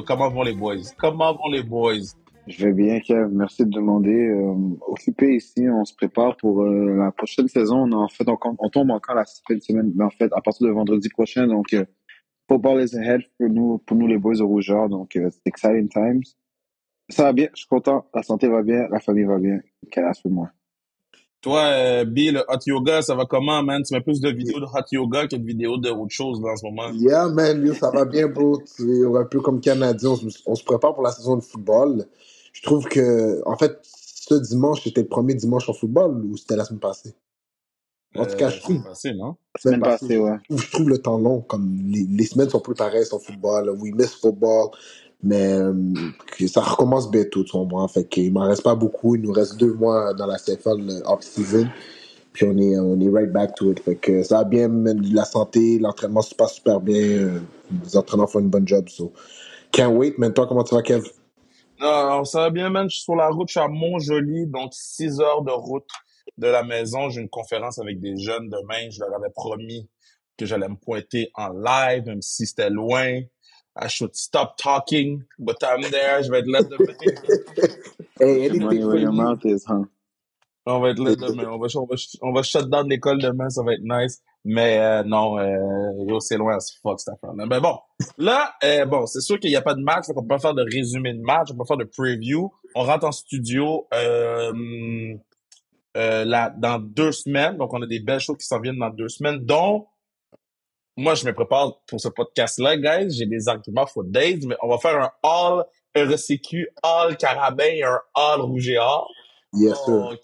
comment vont les boys? Comment vont les boys? Je vais bien, Kev. Merci de demander. Occupé ici, on se prépare pour la prochaine saison. On tombe encore la fin de semaine, mais en fait, à partir de vendredi prochain. Donc, football is ahead pour nous les boys au Rougeur. Donc, c'est exciting times. Ça va bien, je suis content. La santé va bien, la famille va bien. Quel pour moi. Toi, Bill, le hot yoga, ça va comment, man? Tu mets plus de vidéos de hot yoga que de vidéos de autre chose là, en ce moment? Yeah, man, yo, ça va bien, bro. C'est un peu comme Canadien, on se prépare pour la saison de football. Je trouve que, en fait, ce dimanche, c'était le premier dimanche en football ou c'était la semaine passée? En tout cas, je trouve, Semaine passée, non? La semaine passée, ouais. je trouve le temps long, comme les semaines sont plus pareilles en football. We miss football, mais que ça recommence bientôt, tu vois. Fait qu'il m'en reste pas beaucoup. Il nous reste 2 mois dans la CFL off-season. Puis on est right back to it. Fait que ça va bien, la santé, l'entraînement se passe super bien. Les entraîneurs font une bonne job. So. Can't wait, man. Toi, comment tu vas, Kev? Non, ça va bien, man. Je suis sur la route, je suis à Montjoli, donc 6 heures de route de la maison. J'ai une conférence avec des jeunes demain. Je leur avais promis que j'allais me pointer en live, même si c'était loin. I should stop talking, but I'm there. Je vais être là demain. Hey, The money anything where for your you? mouth is, huh? On va être là demain. On va shut down l'école demain. Ça va être nice. Mais non, yo, c'est loin as fuck cette affaire-là. Mais bon, là, bon, c'est sûr qu'il n'y a pas de match. Donc on peut pas faire de résumé de match. On peut pas faire de preview. On rentre en studio là, dans 2 semaines. Donc on a des belles choses qui s'en viennent dans 2 semaines. Donc, moi, je me prépare pour ce podcast-là, guys. J'ai des arguments for days. Mais on va faire un all RSCQ, all Carabin et un all Rouge et Or. Yes, sir. Donc,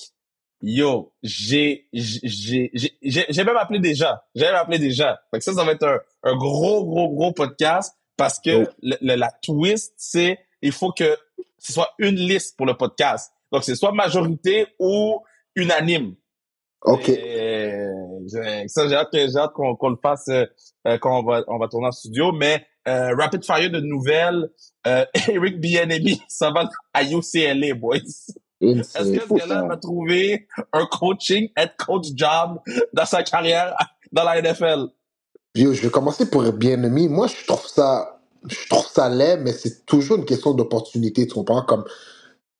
yo, j'ai même appelé déjà. J'ai même appelé déjà. Fait que ça va être un gros podcast parce que Oh. la twist, c'est, il faut que ce soit une liste pour le podcast. Donc, c'est soit majorité ou unanime. OK. Ça, j'ai hâte qu'on le fasse quand on va tourner en studio. Mais rapid fire de nouvelles. Eric Bieniemy, ça va à UCLA, boys. Est-ce Insane. que ce gars-là va trouver un head coach job dans sa carrière dans la NFL? Yo, je vais commencer pour bien-aimé. Moi, je trouve ça laid, mais c'est toujours une question d'opportunité, tu comprends? Comme,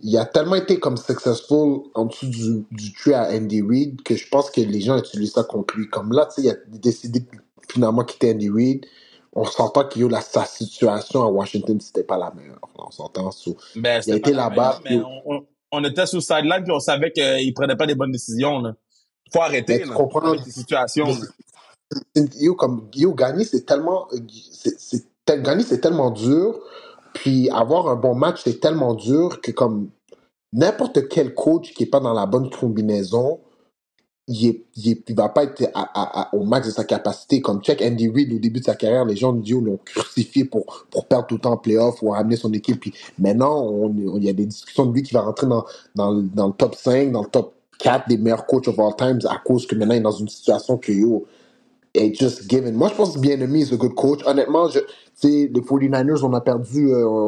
il a tellement été comme successful en dessous du tree à Andy Reid que je pense que les gens utilisent ça contre lui. Comme là, tu sais, il a décidé de finalement quitter Andy Reid. On s'entend que sa situation à Washington, c'était pas la meilleure. On s'entend. Ben, Il a c'était pas été la là-bas. meilleure, mais on était sur le sideline puis on savait qu'il prenait pas des bonnes décisions, là. Faut arrêter, Mais tu là, comprends? avec ces situations, là. Gagner, c'est tellement. Gagner, c'est tellement dur. Puis avoir un bon match, c'est tellement dur que comme n'importe quel coach qui est pas dans la bonne combinaison, il va pas être au max de sa capacité. Comme check Andy Reid au début de sa carrière, les gens l'ont crucifié pour perdre tout le temps en playoff ou ramener son équipe. Puis maintenant, il y a des discussions de lui qui va rentrer dans le top 5, dans le top 4 des meilleurs coachs of all times à cause que maintenant il est dans une situation que it's just given. Moi, je pense que Bien-Aimé est un good coach. Honnêtement, les 49ers, on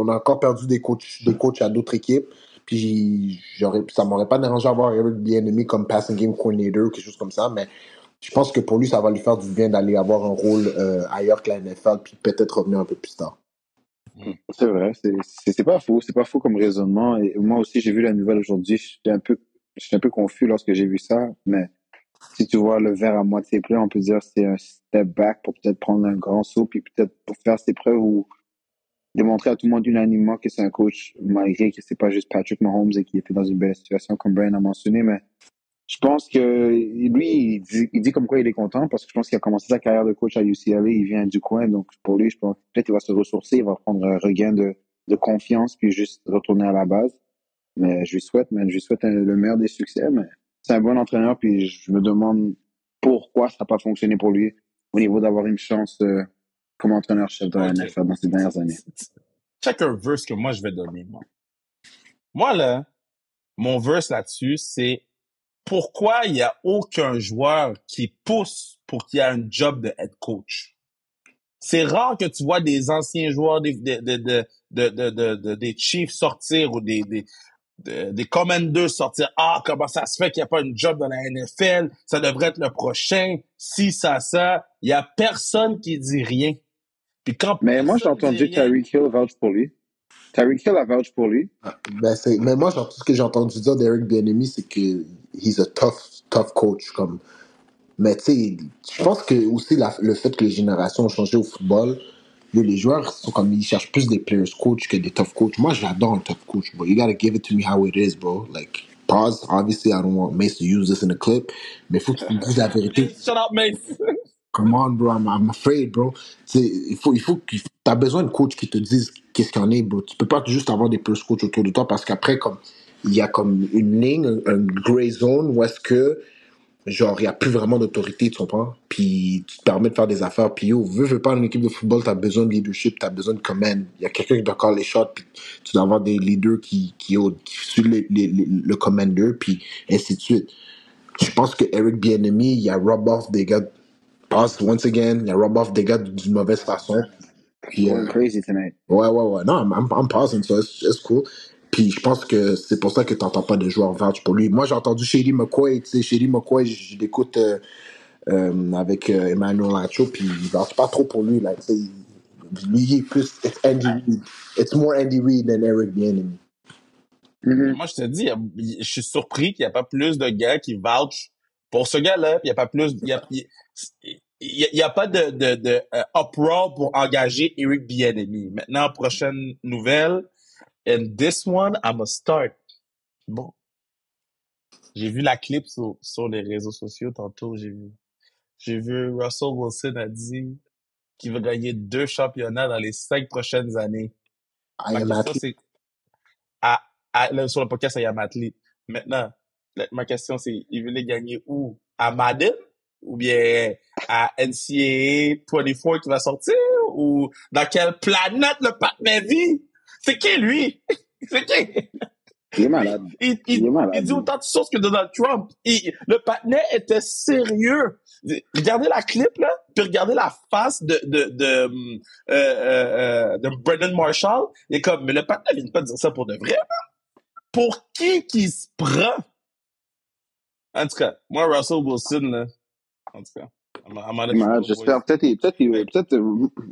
a encore perdu des coachs à d'autres équipes. Puis ça m'aurait pas dérangé d'avoir Eric Bien-Aimé comme passing game coordinator ou quelque chose comme ça, mais je pense que pour lui, ça va lui faire du bien d'aller avoir un rôle ailleurs que la NFL, puis peut-être revenir un peu plus tard. C'est vrai, c'est pas faux. C'est pas faux comme raisonnement. Et moi aussi, j'ai vu la nouvelle aujourd'hui. J'étais un peu confus lorsque j'ai vu ça, mais si tu vois le verre à moitié plein, on peut dire que c'est un step back pour peut-être prendre un grand saut, puis peut-être pour faire ses preuves ou démontrer à tout le monde unanimement que c'est un coach, malgré que c'est pas juste Patrick Mahomes et qu'il était dans une belle situation, comme Brian a mentionné, mais je pense que lui, il dit comme quoi il est content parce que je pense qu'il a commencé sa carrière de coach à UCLA, il vient du coin, donc pour lui, je pense peut-être qu'il va se ressourcer, il va prendre un regain de confiance, puis juste retourner à la base. Mais je lui souhaite, man, je lui souhaite le meilleur des succès, mais c'est un bon entraîneur, puis je me demande pourquoi ça n'a pas fonctionné pour lui au niveau d'avoir une chance comme entraîneur-chef dans la Ok. NFL dans ces dernières années. Check un verse que moi, je vais donner, moi. Moi, là, mon verse là-dessus, c'est pourquoi il y a aucun joueur qui pousse pour qu'il y ait un job de head coach. C'est rare que tu vois des anciens joueurs des Chiefs sortir ou des Commanders sortir. Ah, comment ça se fait qu'il n'y a pas une job dans la NFL? Ça devrait être le prochain. Si, ça. Il y a personne qui dit rien. Puis quand Mais moi, j'ai personne dit entendu rien, Tyreek Hill vouch pour lui. Tyreek Hill a vouch pour lui. Mais moi, tout ce que j'ai entendu dire d'Eric Bieniemy, c'est que he's a tough coach. Comme. Mais tu sais, je pense que aussi le fait que les générations ont changé au football, les joueurs sont comme ils cherchent plus des players coach que des tough coach. Moi, j'adore un tough coach, bro. You gotta give it to me how it is, bro. Like, pause. Obviously, I don't want Mace to use this in a clip, mais faut que tu me dises la vérité. Shut up, Mace. Come on, bro. I'm afraid, bro. Tu sais, t'as besoin de coach qui te disent qu'est-ce qu'il y en est, bro. Tu peux pas juste avoir des players coach autour de toi parce qu'après, comme, il y a comme une ligne, un gray zone où est-ce que genre, il n'y a plus vraiment d'autorité, tu comprends? Puis, tu te permets de faire des affaires. Puis, veux pas, une équipe de football, tu as besoin de leadership, tu as besoin de command. Il y a quelqu'un qui doit call les shots, puis tu dois avoir des leaders qui suivent le commander, puis ainsi de suite. Je pense que Eric Bieniemy, il a rub off des gars, once again, il a rub off des gars d'une mauvaise façon. Puis, Going crazy tonight. ouais. Non, I'm pausing, so it's cool. Puis je pense que c'est pour ça que t'entends pas de joueurs vouch pour lui. Moi, j'ai entendu Shady McCoy, tu sais, Shady McCoy, je l'écoute avec Emmanuel Lacho, puis il vouch pas trop pour lui, là, tu sais. Lui, il est plus, it's Andy Reid. It's more Andy Reid than Eric Bieniemy. Mhm. Moi, je te dis, je suis surpris qu'il n'y a pas plus de gars qui vouchent pour ce gars-là. Il n'y a pas plus, il y a pas de uproar pour engager Eric Bieniemy. Maintenant, prochaine nouvelle. And this one, I'm a start. Bon. J'ai vu la clip sur les réseaux sociaux tantôt. J'ai vu Russell Wilson a dit qu'il va gagner 2 championnats dans les 5 prochaines années. I Ma am question, athlete. c'est, là, sur le podcast, il y a Matli. Maintenant, ma question, c'est, il veut les gagner où? À Madden? Ou bien à NCAA 24 qui va sortir? Ou dans quelle planète le partenaire vit? C'est qui, lui? C'est qui? Il est malade. Il Il est malade. dit autant de choses que Donald Trump. Le partenaire était sérieux. Regardez la clip, là, puis regardez la face de Brandon Marshall. Il est comme, mais le partenaire vient pas dire ça pour de vrai. Pour qui se prend? En tout cas, moi, Russell Wilson, là, en tout cas, Il est malade, j'espère.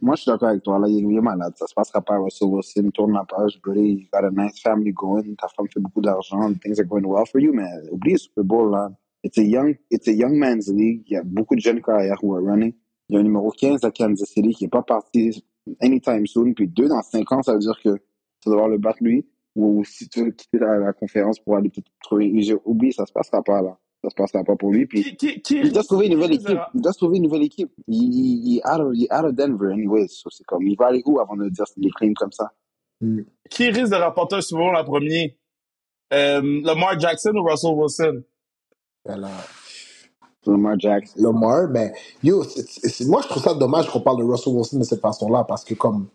Moi, je suis d'accord avec toi. Là, il est malade. Ça se passera pas. Russell Wilson tourne la page. Brady, you got a nice family going. Ta femme fait beaucoup d'argent. Things are going well for you, mais oublie le Super Bowl, là. It's a young man's league. Il y a beaucoup de jeunes carrières who are running. Il y a un numéro 15 à Kansas City qui est pas parti anytime soon. Puis 2 dans 5 ans, ça veut dire que tu dois devoir le battre lui. Ou si tu veux quitter la conférence pour aller peut-être trouver. Oublie, ça se passera pas, là. Ça se passera pas pour lui. Puis il doit se trouver une nouvelle équipe. Il doit se trouver une nouvelle équipe. Il est out of Denver, anyways. So c'est comme, il va aller où avant de dire des claims comme ça? Qui risque de remporter un Super Bowl en premier? Lamar Jackson ou Russell Wilson? Lamar Jackson. Lamar, mais yo, moi je trouve ça dommage qu'on parle de Russell Wilson de cette façon-là parce que comme,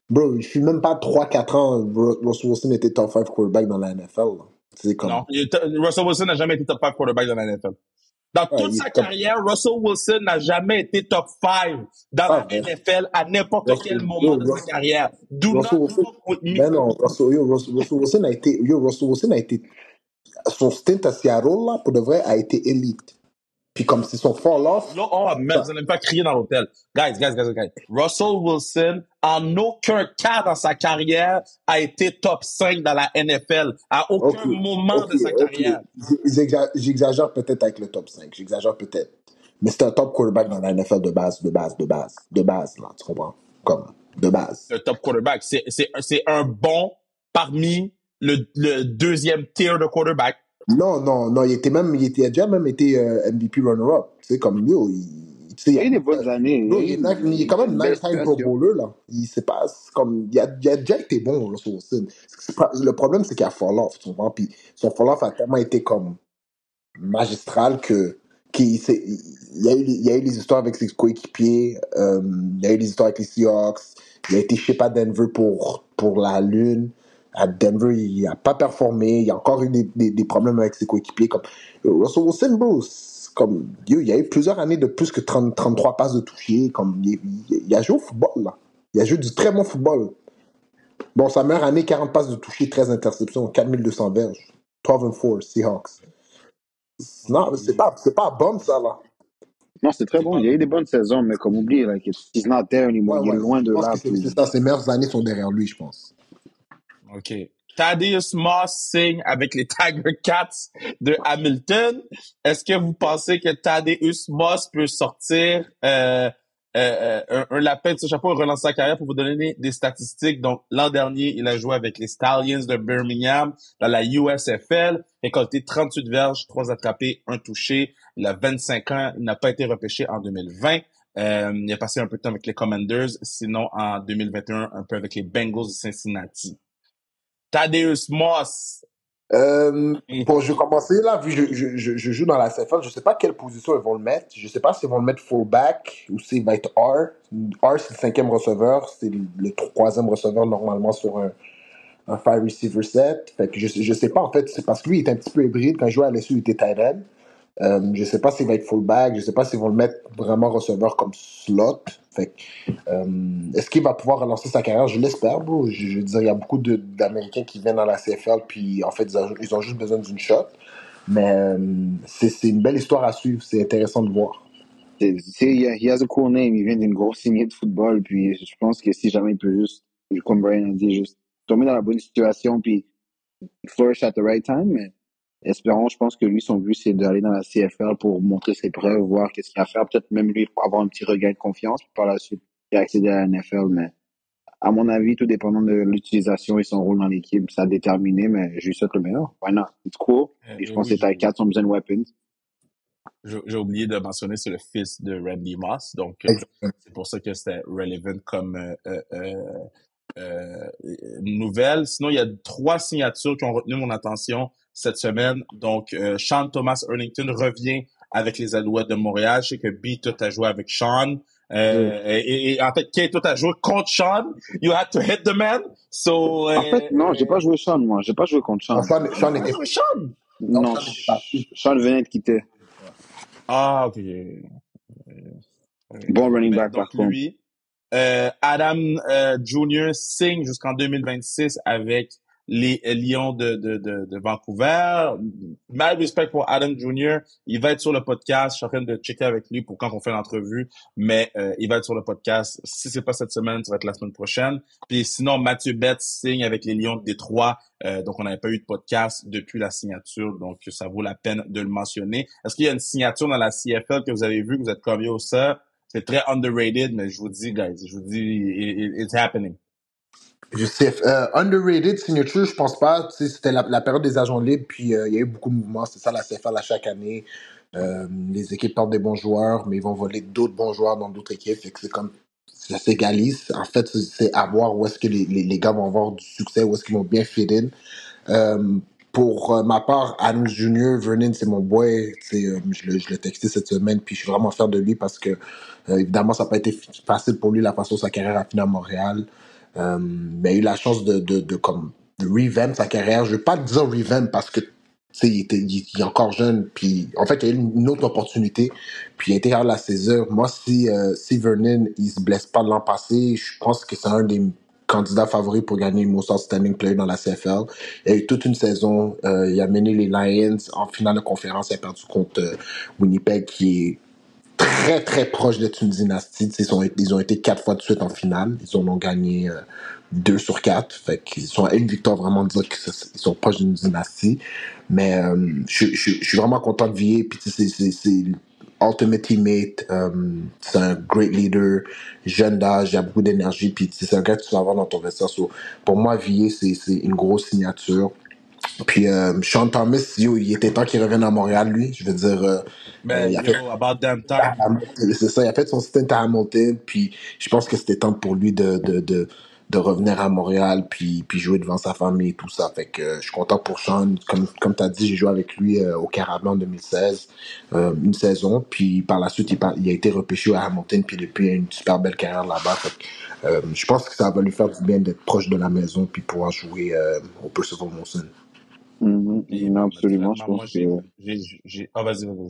bro, je suis même pas 3-4 ans, Russell Wilson était top 5 quarterback dans la NFL. C'est comme... Non, Russell Wilson n'a jamais été top 5 quarterback dans la NFL. Dans toute sa carrière, Russell Wilson n'a jamais été top 5 dans la NFL à n'importe quel moment de sa carrière. Do not fuck with me. Mais non, Russell Wilson a été, son stint à Seattle, là, pour de vrai, a été élite. Puis comme c'est son fall-off... Là, oh, merde, vous n'allez pas crier dans l'hôtel. Guys. Russell Wilson, en aucun cas dans sa carrière, a été top 5 dans la NFL. À aucun moment de sa carrière. J'exagère peut-être avec le top 5. J'exagère peut-être. Mais c'est un top quarterback dans la NFL de base, là, tu comprends? Comme, de base. Le top quarterback. C'est un bon parmi le deuxième tier de quarterback. Non, il a déjà même été MVP runner-up. Tu sais, comme yo, il a eu des bonnes années. Il est quand même 9-time Pro Bowler, là. C'est comme, il a déjà été bon, Russell Wilson. Le problème, c'est qu'il a fall-off, tu comprends? Puis son fall-off a tellement été comme magistral qu'il y a eu les histoires avec ses coéquipiers, il y a eu les histoires avec les Seahawks, il a été ship à Denver pour la Lune. À Denver, il n'a pas performé. Il y a encore eu des problèmes avec ses coéquipiers. Comme Russell Wilson, bro, comme, il y a eu plusieurs années de plus que 33 passes de toucher. Comme, il a joué au football, là. Il a joué du très bon football. Bon, sa meilleure année, 40 passes de toucher, 13 interceptions, 4200 verges. 12-4, Seahawks. Non, c'est pas bon, ça, là. Non, c'est très bon. Il y a eu des bonnes saisons, mais comme oublie, like, he's not there anymore. Il est loin de là. C'est ça, ses meilleures années sont derrière lui, je pense. OK. Thaddeus Moss signe avec les Tiger Cats de Hamilton. Est-ce que vous pensez que Thaddeus Moss peut sortir un lapin de ce chapeau et relancer sa carrière? Pour vous donner des statistiques, donc l'an dernier, il a joué avec les Stallions de Birmingham dans la USFL, récolté 38 verges, 3 attrapés, 1 touché. Il a 25 ans, il n'a pas été repêché en 2020. Il a passé un peu de temps avec les Commanders, sinon en 2021, un peu avec les Bengals de Cincinnati. Thaddeus Moss. Bon, je vais commencer là, vu que je joue dans la CFL, je sais pas quelle position ils vont le mettre. Je sais pas s'ils vont le mettre fullback ou s'il va être R. R, c'est le cinquième receveur, c'est le troisième receveur normalement sur un five receiver set. Fait que je sais pas en fait, c'est parce que lui il est un petit peu hybride. Quand il jouait à LSU, il était tight end. Je sais pas s'il va être fullback, je sais pas s'ils vont le mettre vraiment receveur comme slot. Fait que, est-ce qu'il va pouvoir relancer sa carrière? Je l'espère, bro. Je veux dire, il y a beaucoup d'Américains qui viennent dans la CFL, puis en fait, ils ont juste besoin d'une shot. Mais c'est une belle histoire à suivre, c'est intéressant de voir. He has a cool name. Il vient d'une grosse lignée de football. Puis je pense que si jamais il peut juste, comme Brian a dit, juste tomber dans la bonne situation puis flourish at the right time. Mais espérons, je pense que lui, son but, c'est d'aller dans la CFL pour montrer ses preuves, voir qu'est-ce qu'il a à faire. Peut-être même lui pour avoir un petit regain de confiance. Puis par la suite, il accéder à la NFL. Mais à mon avis, tout dépendant de l'utilisation et son rôle dans l'équipe, ça a déterminé. Mais je lui souhaite le meilleur. Why not? It's cool. Et je pense Oui, que les Ticats ont besoin de weapons. j'ai oublié de mentionner, c'est le fils de Randy Moss. Donc, Exactement. c'est pour ça que c'était relevant comme nouvelle. Sinon, il y a 3 signatures qui ont retenu mon attention cette semaine. Donc, Sean Thomas Erlington revient avec les Alouettes de Montréal. Je sais que B, tout a joué avec Sean. Et en fait, Kate, tout a joué contre Sean. You had to hit the man. So, En fait, non, j'ai pas joué Sean, moi. J'ai pas joué contre Non, Sean. Sean pas était, joué Sean. non, Non, Sean était parti. Sean venait de quitter. Ah, ok. Bon running Mais back, par donc contre. lui, Adam Jr. signe jusqu'en 2026 avec les Lions de Vancouver. Mal respect pour Adam Jr. Il va être sur le podcast. Je suis en train de checker avec lui pour quand on fait l'entrevue. Mais il va être sur le podcast. Si c'est pas cette semaine, ça va être la semaine prochaine. Puis sinon, Mathieu Betts signe avec les Lions de Détroit. Donc, on n'avait pas eu de podcast depuis la signature. Donc, ça vaut la peine de le mentionner. Est-ce qu'il y a une signature dans la CFL que vous avez vue, que vous êtes comme yo, ça? C'est très underrated, mais je vous dis, guys, je vous dis, it's happening. Je sais, underrated signature, je pense pas. Tu sais, c'était la période des agents libres, puis il y a eu beaucoup de mouvements. C'est ça la CFL à chaque année. Les équipes portent des bons joueurs, mais ils vont voler d'autres bons joueurs dans d'autres équipes. Fait que c'est comme ça s'égalise. En fait, c'est à voir où est-ce que les gars vont avoir du succès, où est-ce qu'ils vont bien fit in. Euh, pour ma part, Adams Jr., Vernon, c'est mon boy. Je l'ai texté cette semaine, puis je suis vraiment fier de lui parce que, évidemment, ça n'a pas été facile pour lui la façon dont sa carrière a fini à Montréal. Mais il a eu la chance de revamp sa carrière. Je ne vais pas dire revamp parce que il est encore jeune, puis en fait, il a eu une autre opportunité, puis il a été capable de la saisir. Moi, si Vernon, il se blesse pas l'an passé, je pense que c'est un des candidats favoris pour gagner le Most Outstanding Player dans la CFL. Il a eu toute une saison, il a mené les Lions en finale de conférence, il a perdu contre Winnipeg, qui est très très proche d'être une dynastie. Ils ont été 4 fois de suite en finale. Ils en ont gagné 2 sur 4. Fait qu'ils sont à une victoire vraiment de dire qu'ils sont proches d'une dynastie. Mais je suis vraiment content de Vier. Puis c'est ultimate teammate. C'est un great leader, jeune d'âge, il a beaucoup d'énergie. Puis c'est un gars que tu vas avoir dans ton vestiaire. So, pour moi, Vier, c'est une grosse signature. Puis Sean Thomas, yo, il était temps qu'il revienne à Montréal, lui. Je veux dire, il Man, a fait yo, about damn time. c'est ça, il a fait son stint à Hamilton, puis je pense que c'était temps pour lui de revenir à Montréal, puis jouer devant sa famille et tout ça. Fait que je suis content pour Sean. Comme tu as dit, j'ai joué avec lui au Carabin en 2016, une saison, puis par la suite, il a été repêché à Hamilton, puis depuis, il a une super belle carrière là-bas. Fait que, je pense que ça va lui faire du bien d'être proche de la maison, puis pouvoir jouer au Percival Molson. Puis, Non, absolument. Je honnêtement, pense moi, que. ah, vas-y, vas-y.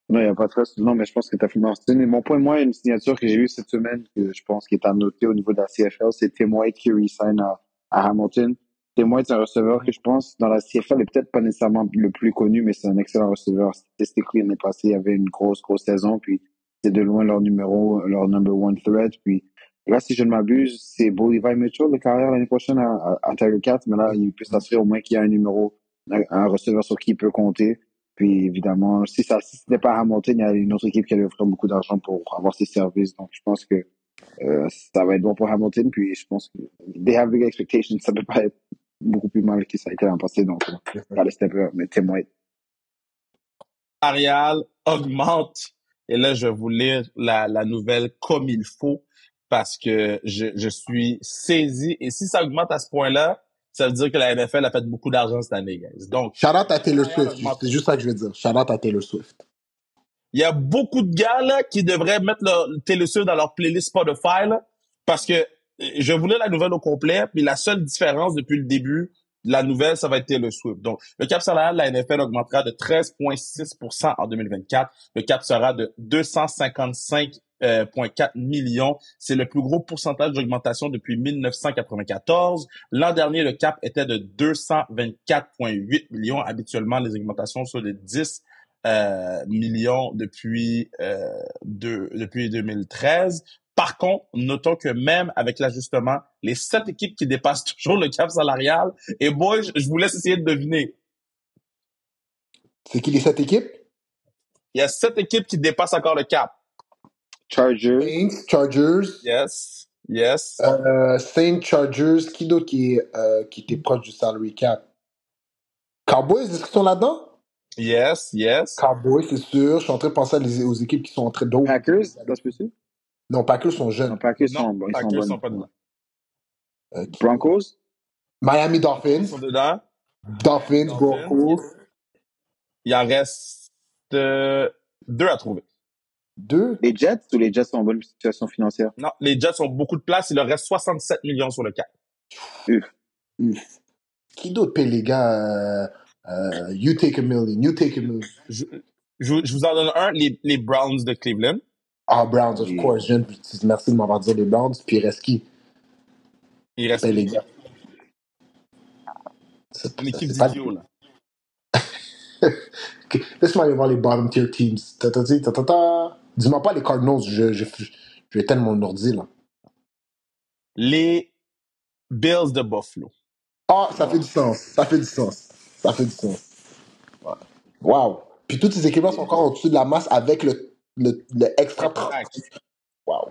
Non, il n'y a pas de stress. Non, mais je pense que tu as fait mentionner. Mon point, moi, une signature que j'ai eue cette semaine, que je pense qui est à noter au niveau de la CFL, c'est Tim White qui resign à Hamilton. Tim White, c'est un receveur que je pense, dans la CFL, est peut-être pas nécessairement le plus connu, mais c'est un excellent receveur. Statistically, l'année passée, il y avait une grosse saison, puis c'est de loin leur number one threat. Puis Là, si je ne m'abuse, c'est Bo Levi Mitchell, de carrière l'année prochaine à Tiger Cats, mais là, il peut s'assurer au moins qu'il y a un numéro, un receveur sur qui il peut compter. Puis évidemment, si ce n'est pas Hamilton, il y a une autre équipe qui lui offre beaucoup d'argent pour avoir ses services. Donc, je pense que ça va être bon pour Hamilton. Puis je pense que they have big expectations. Ça peut pas être beaucoup plus mal que ça a été l'an passé. Donc, pas le step up, mais témoin. Salarial augmente. Et là, je vais vous lire la nouvelle comme il faut parce que je suis saisi. Et si ça augmente à ce point-là, ça veut dire que la NFL a fait beaucoup d'argent cette année, guys. Donc, Shout out à Taylor salarial Swift. augmente. C'est juste ça que je veux dire. Shout out à Taylor Swift. Il y a beaucoup de gars là qui devraient mettre leur Taylor Swift dans leur playlist Spotify là, parce que je voulais la nouvelle au complet, puis la seule différence depuis le début de la nouvelle, ça va être Taylor Swift. Donc, le cap salarial de la NFL augmentera de 13,6% en 2024. Le cap sera de 255,4 millions. C'est le plus gros pourcentage d'augmentation depuis 1994. L'an dernier, le cap était de 224,8 millions. Habituellement, les augmentations sont de 10 millions depuis 2013. Par contre, notons que même avec l'ajustement, les 7 équipes qui dépassent toujours le cap salarial, et boy, je vous laisse essayer de deviner. C'est qui les 7 équipes? Il y a 7 équipes qui dépassent encore le cap. Chargers. Saints, Chargers. Yes, yes. Saints, Chargers. Qui d'autre qui était proche du salary cap? Cowboys, est-ce qu'ils sont là-dedans? Yes, yes. Cowboys, c'est sûr. Je suis en train de penser aux équipes qui sont en train d'eau. Packers, ça se peut-tu? Non, Packers sont jeunes. Non, Packers Non, ils sont Packers bonnes. sont pas dedans. Broncos? Miami Ils Dolphins. sont dedans. Dolphins, Broncos. Il en reste 2 à trouver. 2. Les Jets ou les Jets sont en bonne situation financière? Non, les Jets ont beaucoup de place. Il leur reste 67 millions sur le cap. Qui d'autre paye les gars? You take a million. You take a million. Je vous en donne un, les Browns de Cleveland. Ah, Browns, of Yeah. course. Merci de m'avoir dit les Browns. Puis il reste qui? Il reste Paye les gars. une équipe c'est pas- d'idiots, là. Ok, laisse-moi aller voir les bottom tier teams. Dis-moi pas les Cardinals. Je vais éteindre mon ordi, là. Les Bills de Buffalo. Ah, ça fait du sens. Ça fait du sens. Ça fait du sens. Ouais. Wow. Puis toutes ces équipes-là sont encore au-dessus de la masse avec le extra 30. Wow.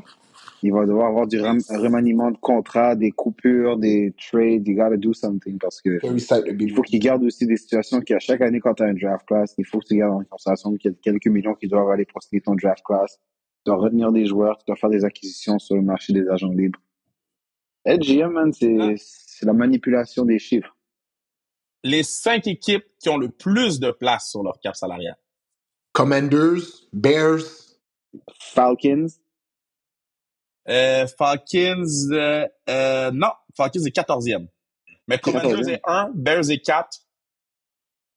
Il va devoir avoir du remaniement de contrat, des coupures, des trades. You gotta do something parce que Very sad to be il faut qu'il garde aussi des situations qu'à chaque année, quand tu as un draft class, il faut que tu gardes en considération qu'il y a quelques millions qui doivent aller prospecter ton draft class. Tu dois retenir des joueurs, tu dois faire des acquisitions sur le marché des agents libres. GM, man, c'est la manipulation des chiffres. Les 5 équipes qui ont le plus de place sur leur cap salarial. Commanders, Bears. Falcons. Falcons, non, Falcons est 14e. Mais Commanders 14e. est 1, Bears est 4,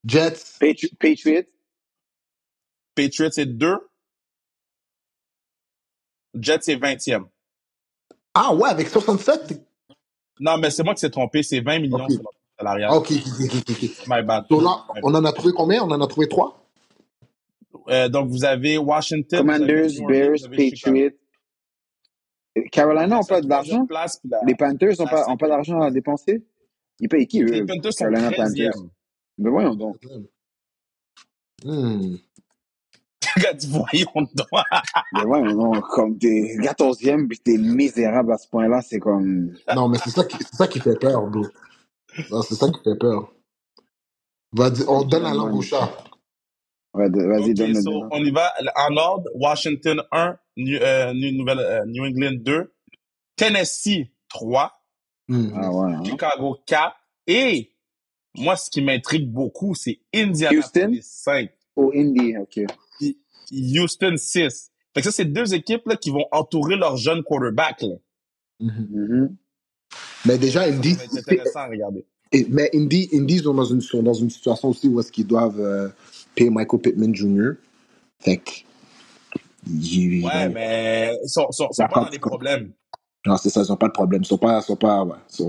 Jets. Patriots. Patriots est 2, Jets est 20e. Ah ouais, avec 67. Non, mais c'est moi qui s'est trompé, c'est 20 millions Ok. sur leur cap salarial. Ok. My bad. So là, on en a trouvé combien? On en a trouvé 3? Donc, vous avez Washington, vous avez Commanders, New Orleans, Bears, vous avez Chicago. Patriots. Carolina n'ont C'est la pas d'argent. troisième place, puis la- Les Panthers n'ont la pas cinquième. d'argent à dépenser. Ils payent qui, eux? Les Panthers sont Carolina 13e. Panthers. Mais voyons donc. Regarde, voyons donc. Mais voyons donc. Comme t'es 14e puis t'es misérable à ce point-là, c'est comme. Non, mais c'est ça qui fait peur, bro. Non, c'est ça qui fait peur. On donne la langue au chat. Ouais, vas-y, Ok, donne-le. so, on y va en ordre. Washington 1, New England 2, Tennessee 3, Ah ouais. Hein? Chicago 4, et moi, ce qui m'intrigue beaucoup, c'est Indianapolis 5, Au Indy, ok. puis Houston 6. Fait que ça, c'est 2 équipes là, qui vont entourer leur jeune quarterback. Là. Mhm. Mais déjà, Indy, Ça va être intéressant à regarder. mais Indy sont dans une situation aussi où est-ce qu'ils doivent payer Michael Pittman Jr. Fait que. Ouais, mais ils sont pas dans les problèmes. Non, c'est ça, ils n'ont pas de problème. Ils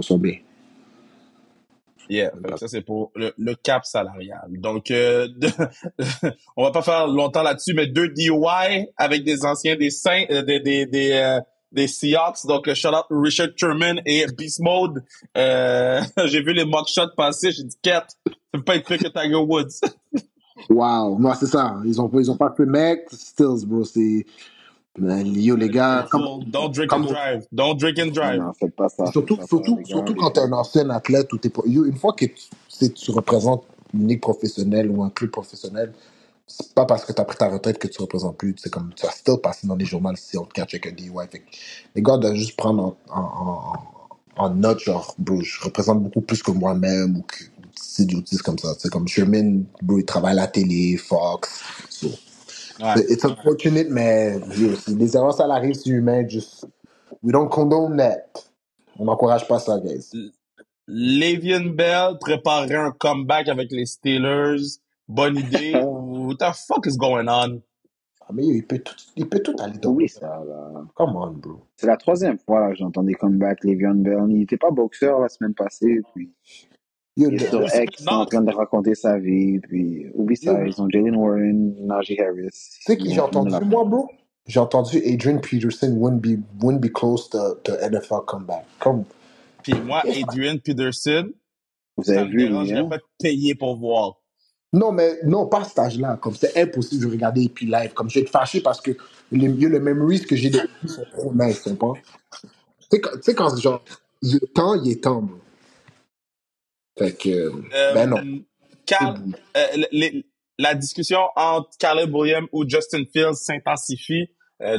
sont bien. Yeah, fait que ça c'est pour le cap salarial. Donc, on va pas faire longtemps là-dessus, mais 2 DUI avec des anciens des Saints, des des Seahawks. Donc, shout out Richard Sherman et Beast Mode. J'ai vu les mock shots passer. J'ai dit, Cat, ça peut pas être pire que Tiger Woods. Wow. Non, c'est ça. Ils ont pas fait mec, Stills, bro. C'est. Yo, les gars, Careful. Don't drink and comme drive. Don't drink and Non, drive. non, faites pas ça, faites surtout, pas ça, surtout, les gars, surtout les quand tu es gars. un ancien athlète ou une fois que tu représentes une ligue professionnelle ou un club professionnel, c'est pas parce que tu as pris ta retraite que tu représentes plus. C'est comme tu vas still passer dans les journaux si on te catch avec un DUI. Fait que les gars doivent juste prendre en note, genre, bro, je représente beaucoup plus que moi-même ou que c'est idiotisme comme ça. C'est comme Sherman, bro, il travaille à la télé, Fox. So, Ouais. it's unfortunate, mais yo, si les erreurs, ça arrive, c'est humain. Just, we don't condone that. On n'encourage pas ça, guys. Le'Veon Bell préparerait un comeback avec les Steelers. Bonne idée. Ou what the fuck is going on? Ah, mais yo, il peut tout aller dans Oublie l'autre. ça, là. Come on, bro. C'est la troisième fois là, que j'entends des comebacks, Le'Veon Bell. Il était pas boxeur la semaine passée, puis Yo, il est sur Lui, c'est X en maintenant. train de raconter sa vie, puis oublie ça, yo, ils ont Jalen Warren, Najee Harris, tu sais ils qui j'ai vont finir entendu, la moi, fin. bro? J'ai entendu Adrian Peterson wouldn't be close to NFL comeback. Comme, Puis moi, Adrian Peterson, Vous ça avez me vu, lui, dérangerait hein? pas de payer pour voir. non, mais non, pas à cet âge-là. Comme c'est impossible de regarder et puis live. Comme je vais être fâché parce que le memories que j'ai de lui sont trop nice, tu comprends? Tu sais, quand genre, il est temps, bro. Fait que, ben non, Euh, c'est Cal- bout. la discussion entre Caleb Williams ou Justin Fields s'intensifie.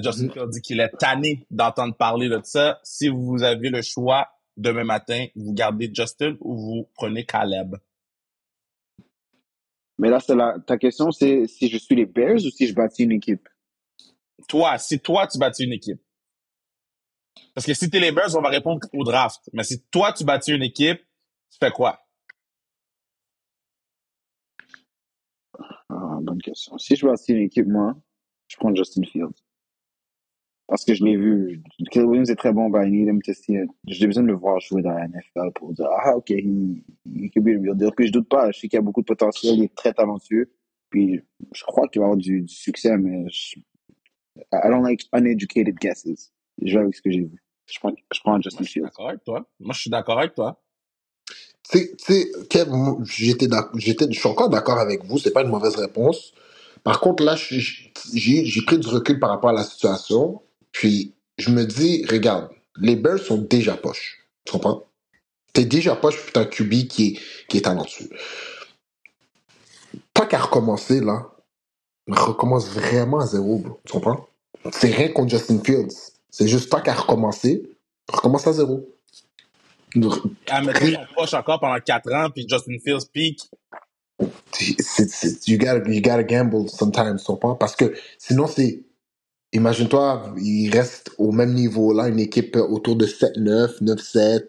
Justin Mhm. Fields dit qu'il est tanné d'entendre parler de ça. Si vous avez le choix demain matin, vous gardez Justin ou vous prenez Caleb? Mais là, ta question, c'est si je suis les Bears ou si je bâtis une équipe? Toi, si toi, tu bâtis une équipe. Parce que si t'es les Bears, on va répondre au draft. Mais si toi, tu bâtis une équipe, tu fais quoi? Ah, bonne question. Si je bâtis une équipe, moi, je prends Justin Fields. Parce que je l'ai vu. Caleb Williams est très bon, but I need him to see it. J'ai besoin de le voir jouer dans la NFL pour dire, ah, ok, he could be a real deal. Puis je doute pas, je sais qu'il a beaucoup de potentiel, il est très talentueux. Puis je crois qu'il va avoir du succès, mais I don't like uneducated guesses. Je vais avec ce que j'ai vu. Je prends Moi, Justin je suis Fields. d'accord avec toi. Moi, je suis d'accord avec toi. Tu sais, Kev, moi, je suis encore d'accord avec vous, c'est pas une mauvaise réponse. Par contre, là, j'ai pris du recul par rapport à la situation, puis je me dis, regarde, les Bears sont déjà poches, tu comprends? T'es déjà poche, puis t'as un QB qui est talentueux. Tant qu'à recommencer, là, recommence vraiment à zéro, bro, tu comprends? C'est rien contre Justin Fields, c'est juste tant qu'à recommencer, recommence à zéro. Admettons, ils sont proches encore pendant 4 ans, puis Justin Fields peak. You gotta gamble sometimes, tu comprends? Parce que sinon, imagine-toi, il reste au même niveau là, une équipe autour de 7-9, 9-7,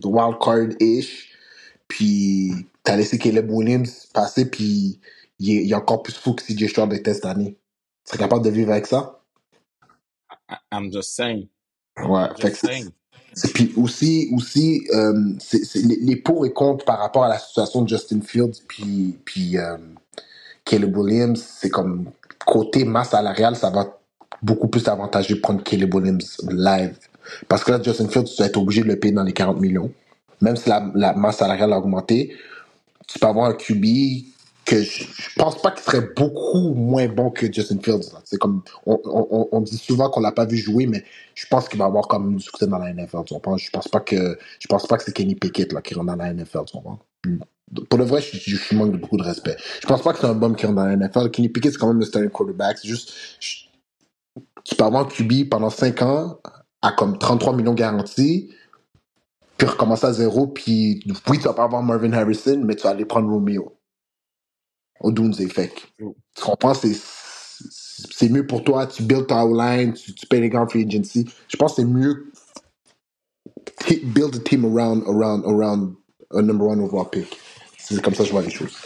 wildcard-ish. Puis t'as laissé Caleb Williams passer, puis il est encore plus fou que CJ Stroud était cette année. Tu serais capable de vivre avec ça? I'm just saying. Ouais, I'm fait just que saying. puis aussi c'est les pour et contre par rapport à la situation de Justin Fields puis Caleb Williams, c'est comme côté masse salariale, ça va beaucoup plus t'avantager de prendre Caleb Williams live. Parce que là, Justin Fields, tu vas être obligé de le payer dans les 40 millions. Même si la masse salariale a augmenté, tu peux avoir un QB que je pense pas qu'il serait beaucoup moins bon que Justin Fields. Là. C'est comme, on dit souvent qu'on l'a pas vu jouer, mais je pense qu'il va avoir quand même du succès dans la NFL. Tu comprends? Je pense pas que c'est Kenny Pickett là, qui rentre dans la NFL. Tu comprends? Pour le vrai, je manque de beaucoup de respect. Je pense pas que c'est un bum qui rentre dans la NFL. Kenny Pickett, c'est quand même le starting quarterback. C'est juste, tu peux avoir un QB pendant 5 ans à comme 33 millions garantis, puis recommencer à zéro, puis oui, tu vas pas avoir Marvin Harrison, mais tu vas aller prendre Romeo. Odunze, fait que, tu comprends, c'est mieux pour toi, tu build ta line, tu payes les gars en free agency. Je pense que c'est mieux build a team around a number one overall pick. C'est comme ça que je vois les choses.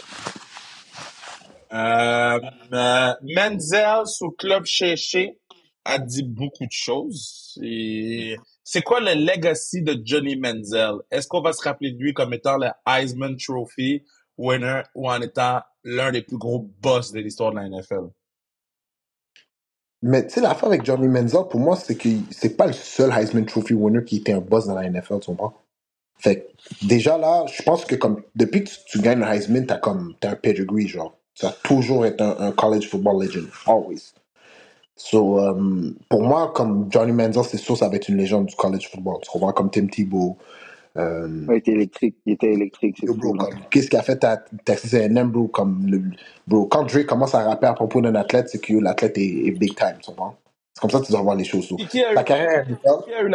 Menzel sous Club Chéché a dit beaucoup de choses. Et c'est quoi le legacy de Johnny Menzel? Est-ce qu'on va se rappeler de lui comme étant le Heisman Trophy winner ou en étant l'un des plus gros boss de l'histoire de la NFL? Mais tu sais, l'affaire avec Johnny Manziel, pour moi, c'est que c'est pas le seul Heisman Trophy winner qui était un boss dans la NFL, tu comprends? Fait que, déjà là, je pense que comme depuis que tu gagnes le Heisman, t'as un pedigree, genre. Tu as toujours été un college football legend. Always. So, pour moi, comme Johnny Manziel, c'est sûr, ça va être une légende du college football. Tu comprends? Comme Tim Tebow. Ouais, il était électrique, c'est Yo, bro, fou, là. comme, qu'est-ce qu'a fait Texas A&M, bro? Bro, quand Drake commence à rapper à propos d'un athlète, c'est que l'athlète est big time, tu comprends? C'est comme ça que tu dois voir les choses. So. Qui a Ta eu, carrière NFL, qui a eu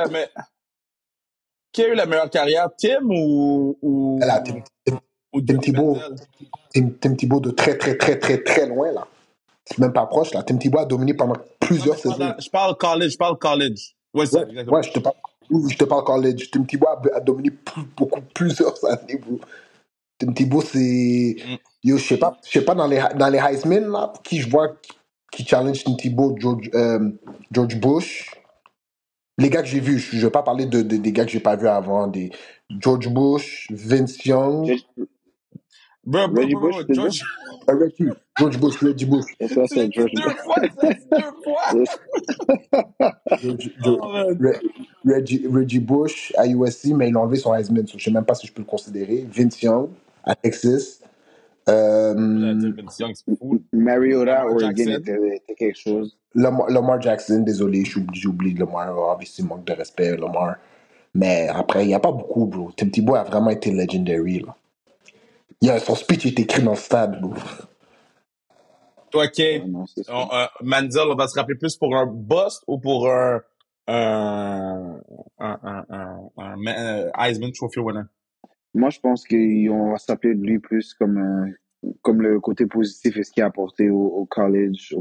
qui a eu la meilleure carrière, Tim là, ou Tim Johnny Tebow, Manziel? Tim Tebow de très, très, très, très, très loin, là. C'est même pas proche, là. Tim Tebow a dominé pendant Non, mais plusieurs saisons. je parle college, je parle college. Ouais, c'est Ouais, ça, exactement. ouais, je te parle college. Tim Tebow a dominé beaucoup, plusieurs années, bro. Tim Tebow, c'est. Mm. Yo, je sais pas dans les Heisman, là, qui je vois qui challenge Tim Tebow, George Bush. Les gars que j'ai vus, je vais pas parler des gars que j'ai pas vus avant, des George Bush, Vince Young, Reg- Reggie Bush, tu veux dire? George, George Bush, Reggie Bush, Et ça, tu l'as c'est dit George Bush. 2 fois, tu l'as dit 2 fois. George, Oh, man. Reggie Bush à USC, mais il a enlevé son Heisman, so je sais même pas si je peux le considérer. Vince Young à Texas. J'allais Euh, dire Vince Young, c'est fou. Mariota, Lamar Oregon Jackson. était quelque chose. Lamar Jackson, désolé, j'ai oublié Lamar, obviously, manque de respect, Lamar. Mais après, il n'y a pas beaucoup, bro. Tim Tebow a vraiment été legendary, là. Son speech est écrit dans le stade, bro. Toi, Ouais, Kay, non, c'est sûr. Manziel, on va se rappeler plus pour un bust ou pour un, un Heisman Trophy winner? Moi, je pense qu'on va s'appeler de lui plus comme comme le côté positif et ce qu'il a apporté au college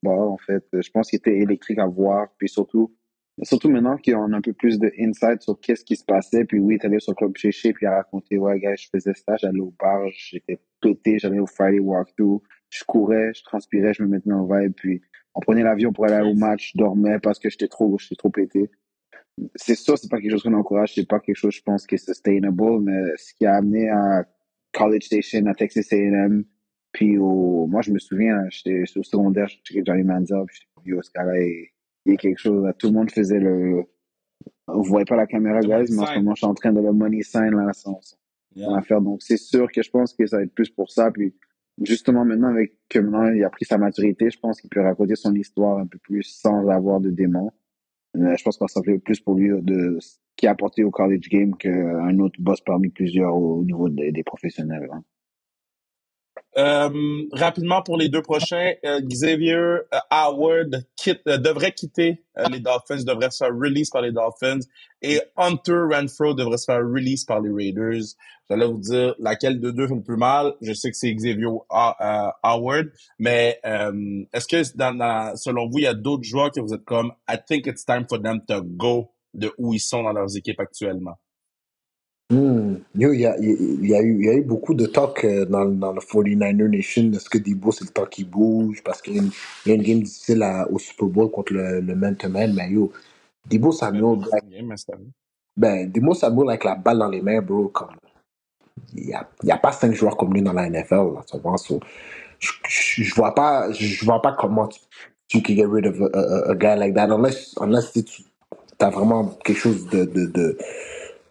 ball, en fait. Je pense qu'il était électrique à voir, puis surtout maintenant qu'on a un peu plus de insight sur qu'est-ce qui se passait, puis oui, il est allé sur Club Chéché, puis il a raconté, ouais, gars, je faisais ça, j'allais au bar, j'étais pété, j'allais au Friday walkthrough, je courais, je transpirais, je me mettais en vibe, puis on prenait l'avion pour aller au Crazy. match, je dormais parce que j'étais trop pété. C'est sûr, c'est pas quelque chose qu'on encourage, c'est pas quelque chose, je pense, qui est sustainable, mais ce qui a amené à College Station, à Texas A&M, puis moi, je me souviens, j'étais au secondaire, j'étais Johnny Manziel, puis j'étais comme, yo, ce gars-là, il est quelque chose, là. Tout le monde faisait vous voyez pas la caméra, The money guys, mais en ce sign. moment, je suis en train de le money sign, là, son Yeah. affaire. Donc, c'est sûr que je pense que ça va être plus pour ça, puis justement, maintenant, que maintenant, il a pris sa maturité, je pense qu'il peut raconter son histoire un peu plus sans avoir de démons. Je pense qu'on s'en fait plus pour lui de ce qu'il a apporté au college game qu'un autre boss parmi plusieurs au niveau des professionnels, hein. Rapidement pour les deux prochains, Xavier Howard devrait quitter les Dolphins, devrait se faire release par les Dolphins et Hunter Renfro devrait se faire release par les Raiders. J'allais vous dire laquelle de deux fait le plus mal. Je sais que c'est Xavier Howard, mais est-ce que selon vous, il y a d'autres joueurs que vous êtes comme I think it's time for them to go de où ils sont dans leurs équipes actuellement? Yo, il y a eu beaucoup de talk dans le 49er Nation. Est-ce que Debo, c'est le temps qu'il bouge? Parce il y a une game difficile au Super Bowl contre le man-to-man. Mais yo, Debo Ben, pas Samuel, juste une game, mais c'est arrivé. Debo Samuel avec la balle dans les mains, bro, comme, il y a pas 5 joueurs comme lui dans la NFL, là, tu vois. So, je vois pas comment tu can get rid of a guy like that unless tu as vraiment quelque chose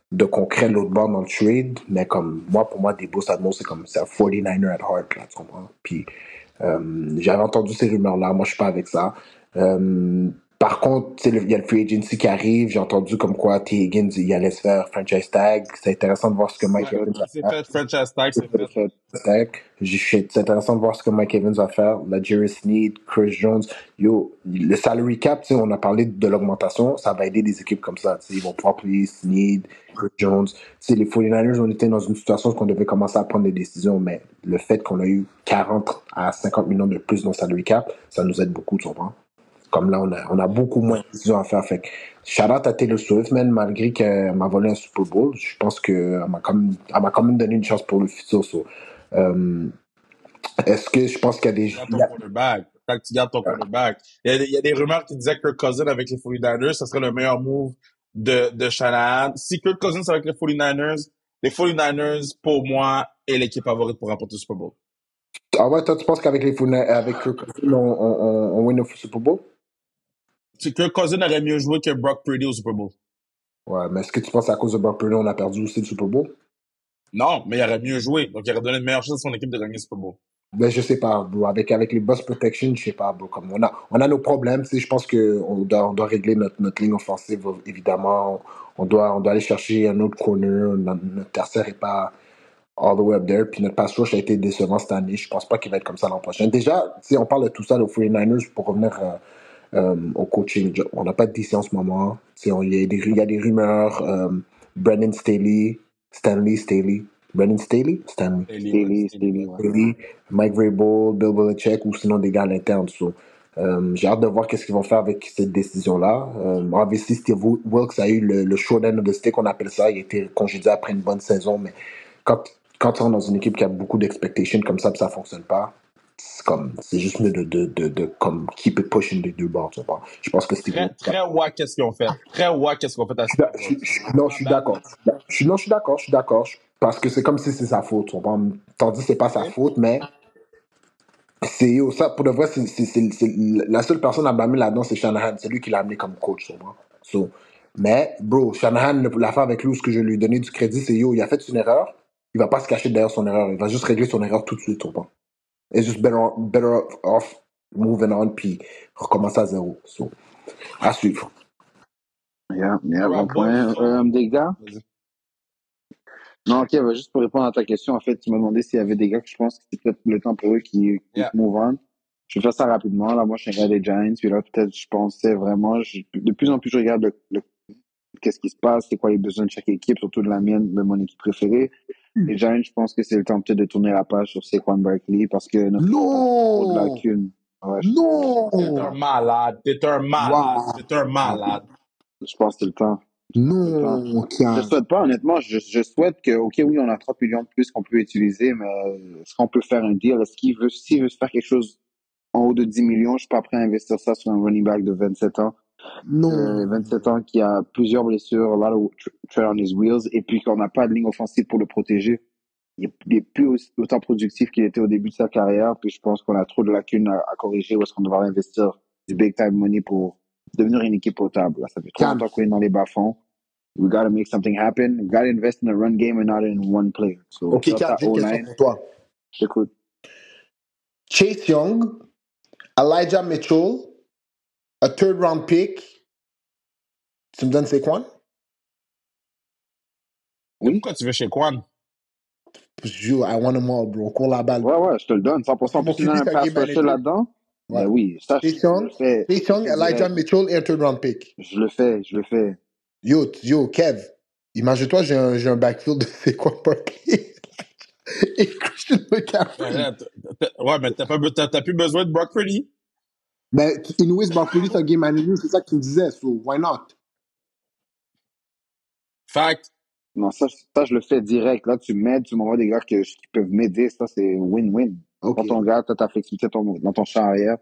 de concret de l'autre bord dans le trade, mais comme moi, pour moi, Debo Samuel, c'est un 49er at heart, là, tu comprends? Puis j'avais entendu ces rumeurs-là, moi je suis pas avec ça. Par contre, tu sais, il y a le free agency qui arrive, j'ai entendu comme quoi T. Higgins, il allait se faire franchise tag. C'est intéressant de voir ce que C'est Mike Ouais, fait, Evans va c'est faire. fait, franchise tag, c'est c'est fait. fait. C'est intéressant de voir ce que Mike Evans va faire. La Jerry Sneed, Chris Jones. Yo, le salary cap, tu sais, on a parlé de l'augmentation, ça va aider des équipes comme ça. Tu sais, ils vont pouvoir payer Sneed, Chris Jones. Tu sais, les 49ers, on était dans une situation où on devait commencer à prendre des décisions, mais le fait qu'on a eu 40 à 50 millions de plus dans le salary cap, ça nous aide beaucoup, tu comprends? Comme là, on a beaucoup moins de décisions à faire. Fait que, shout out à Taylor Swift, man, malgré qu'elle m'a volé un Super Bowl, je pense qu'elle elle m'a quand même donné une chance pour le futur. So. Euh, est-ce que je pense qu'il y a des. Garde ton quarterback. Tant que tu gardes ton quarterback. Il y a des rumeurs qui disaient que Kirk Cousins avec les 49ers, ça serait le meilleur move de Shanahan. Si Kirk Cousins avec les 49ers, pour moi, est l'équipe favorite pour remporter le Super Bowl. Ah ouais, toi, tu penses qu'avec avec Kirk Cousins, on win le Super Bowl? Kirk Cousins aurait mieux joué que Brock Purdy au Super Bowl. Ouais, mais est-ce que tu penses à cause de Brock Purdy, on a perdu aussi le Super Bowl? Non, mais il aurait mieux joué. Donc, il aurait donné une meilleure chance à son équipe de gagner le Super Bowl. Ben, je sais pas, bro. Avec les boss protection, je sais pas, bro. Comme on a nos problèmes, tu sais. Je pense qu'on doit régler notre ligne offensive, évidemment. On doit aller chercher un autre corner. Notre tertiaire est pas all the way up there. Puis notre pass rush a été décevant cette année. Je pense pas qu'il va être comme ça l'an prochain. Déjà, tu sais, on parle de tout ça aux 49ers pour revenir au coaching. On n'a pas de DC en ce moment. Tu sais, il y a des rumeurs. Brandon Staley. Brandon Staley? Stanley. Staley, ouais. Staley, Mike Vrabel, Bill Belichick ou sinon des gars à l'interne. So, j'ai hâte de voir qu'est-ce qu'ils vont faire avec cette décision-là. Obviously, Steve Wilkes a eu le short end of the stick, on appelle ça. Il a été congédié après une bonne saison, mais quand, quand tu rentres dans une équipe qui a beaucoup d'expectations comme ça, puis ça fonctionne pas, c'est juste mieux de comme keep it pushing des deux bords. Tu vois. Je pense que Steve Très, Wilkes. très wack, qu'est-ce qu'ils ont fait. Très wack, qu'est-ce qu'ils ont fait à Steve Wilkes. Non, Ma je suis bad, d'accord. là. Non, je suis d'accord. Parce que c'est comme si c'est sa faute. Tu comprends? Tandis que c'est pas sa Ok? faute, mais ça, pour de vrai, la seule personne à blâmer là-dedans, c'est Shanahan. C'est lui qui l'a amené comme coach, tu comprends? So, mais, bro, Shanahan, l'affaire avec lui, ce que je lui ai donné du crédit, c'est yo, il a fait une erreur. Il va pas se cacher derrière son erreur. Il va juste régler son erreur tout de suite, tu comprends? Et juste better off moving on, puis recommencer à zéro. So, à suivre. Yeah, All bon right, boys. point. So, Des gars? vas-y. Non, ok, bah, juste pour répondre à ta question, en fait, tu m'as demandé s'il y avait des gars que je pense que c'est peut-être le temps pour eux qui Yeah. move on. Je vais faire ça rapidement. Là, moi, je suis un gars des Giants, puis là, peut-être, je pensais vraiment, de plus en plus, je regarde qu'est-ce qui se passe, c'est quoi les besoins de chaque équipe, surtout de la mienne, de mon équipe préférée. Les Giants, je pense que c'est le temps peut-être de tourner la page sur Saquon Barkley parce que notre équipe a trop de Non! lacunes. Ouais, T'es un Non! malade. T'es un malade. Wow! T'es un malade. je pense que c'est le temps. C'est le temps. Non, Je Kian. souhaite pas, honnêtement, je souhaite que, ok, oui, on a 30 millions de plus qu'on peut utiliser, mais est-ce qu'on peut faire un deal? S'il veut se faire quelque chose en haut de 10 millions, je suis pas prêt à investir ça sur un running back de 27 ans. Non. 27 ans qui a plusieurs blessures, a lot of tread on his wheels, et puis qu'on n'a pas de ligne offensive pour le protéger. Il est plus autant productif qu'il était au début de sa carrière, puis je pense qu'on a trop de lacunes à corriger ou est-ce qu'on devra investir du big time money pour devenir une équipe potable. Là, ça fait trop Kian. longtemps qu'on est dans les bas-fonds. We gotta make something happen. We gotta invest in the run game and not in one player. So, Ok, shout Kian, out j'ai une question O-line. pour toi. Écoute, Chase Young, Elijah Mitchell, a third round pick. Tu me donnes c'est quoi? Mais oui. pourquoi tu veux chez Quan? Yo, I want them all, bro. Cours la balle. Ouais, je te le donne. 100%. En Mon plus, il y a QB, un c'est un pass game rusher manager. là-dedans. Ouais. Ben oui, ça, Chase je Young, le fais. Chase Young, Je le Elijah dirais. Mitchell et un third round pick. Je le fais. Yo, Kev, imagine-toi, j'ai un backfield de c'est quoi Barkley et Christian McCaffrey. Ouais, mais t'as plus besoin de Brock Purdy. Mais anyways, Barkley, c'est un game manager, c'est ça que tu me disais, so why not? Fact. Non, ça, je le fais direct. Là, tu m'aides, tu m'envoies des gars qui peuvent m'aider. Ça, c'est win-win. Ok. Quand ton gars, t'as ta flexibilité dans ton champ arrière,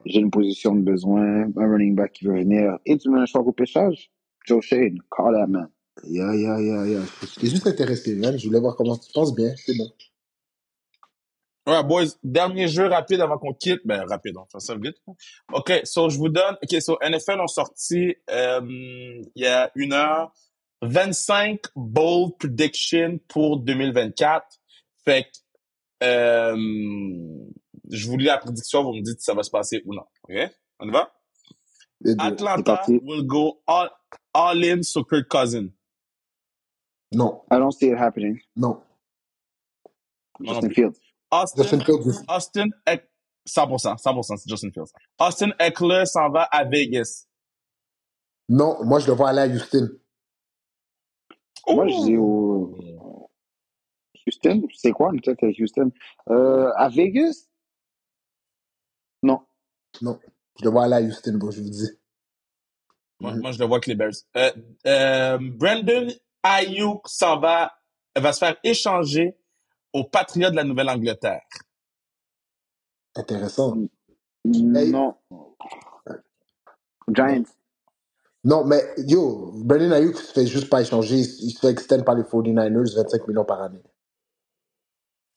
j'ai une position de besoin, un running back qui veut venir, et tu mets un choix au pêchage. Joe Shane, call that man. Yeah. J'étais juste intéressé, man. Je voulais voir comment tu penses bien. C'est bon. Ouais, boys, dernier jeu rapide avant qu'on quitte. Ben, rapide, on fait ça vite. OK, so je vous donne. OK, so NFL ont sorti il y a 1 heure 25 bold predictions pour 2024. Fait que je vous lis la prédiction, vous me dites si ça va se passer ou non. OK? On y va? Les deux. C'est Atlanta parti. will go all in sur Kirk Cousins. Non. I don't see it happening. Non. Moi non Justin plus. Fields. Justin Fields. Austin, 100%, c'est Justin Fields. Austin Eckler s'en va à Vegas. Non, moi je le vois aller à Houston. Moi, je dis Ouh! au Houston. C'est quoi, peut-être Houston? À Vegas? Non. Non. Je le vois aller à Houston, bro, je vous dis. Moi, je le vois avec les Bears. Brandon Ayuk va se faire échanger aux Patriots de la Nouvelle-Angleterre. Intéressant. Non. Giants. Non, mais yo, Brandon Ayuk se fait juste pas échanger. Il se fait extend par les 49ers, 25 millions par année.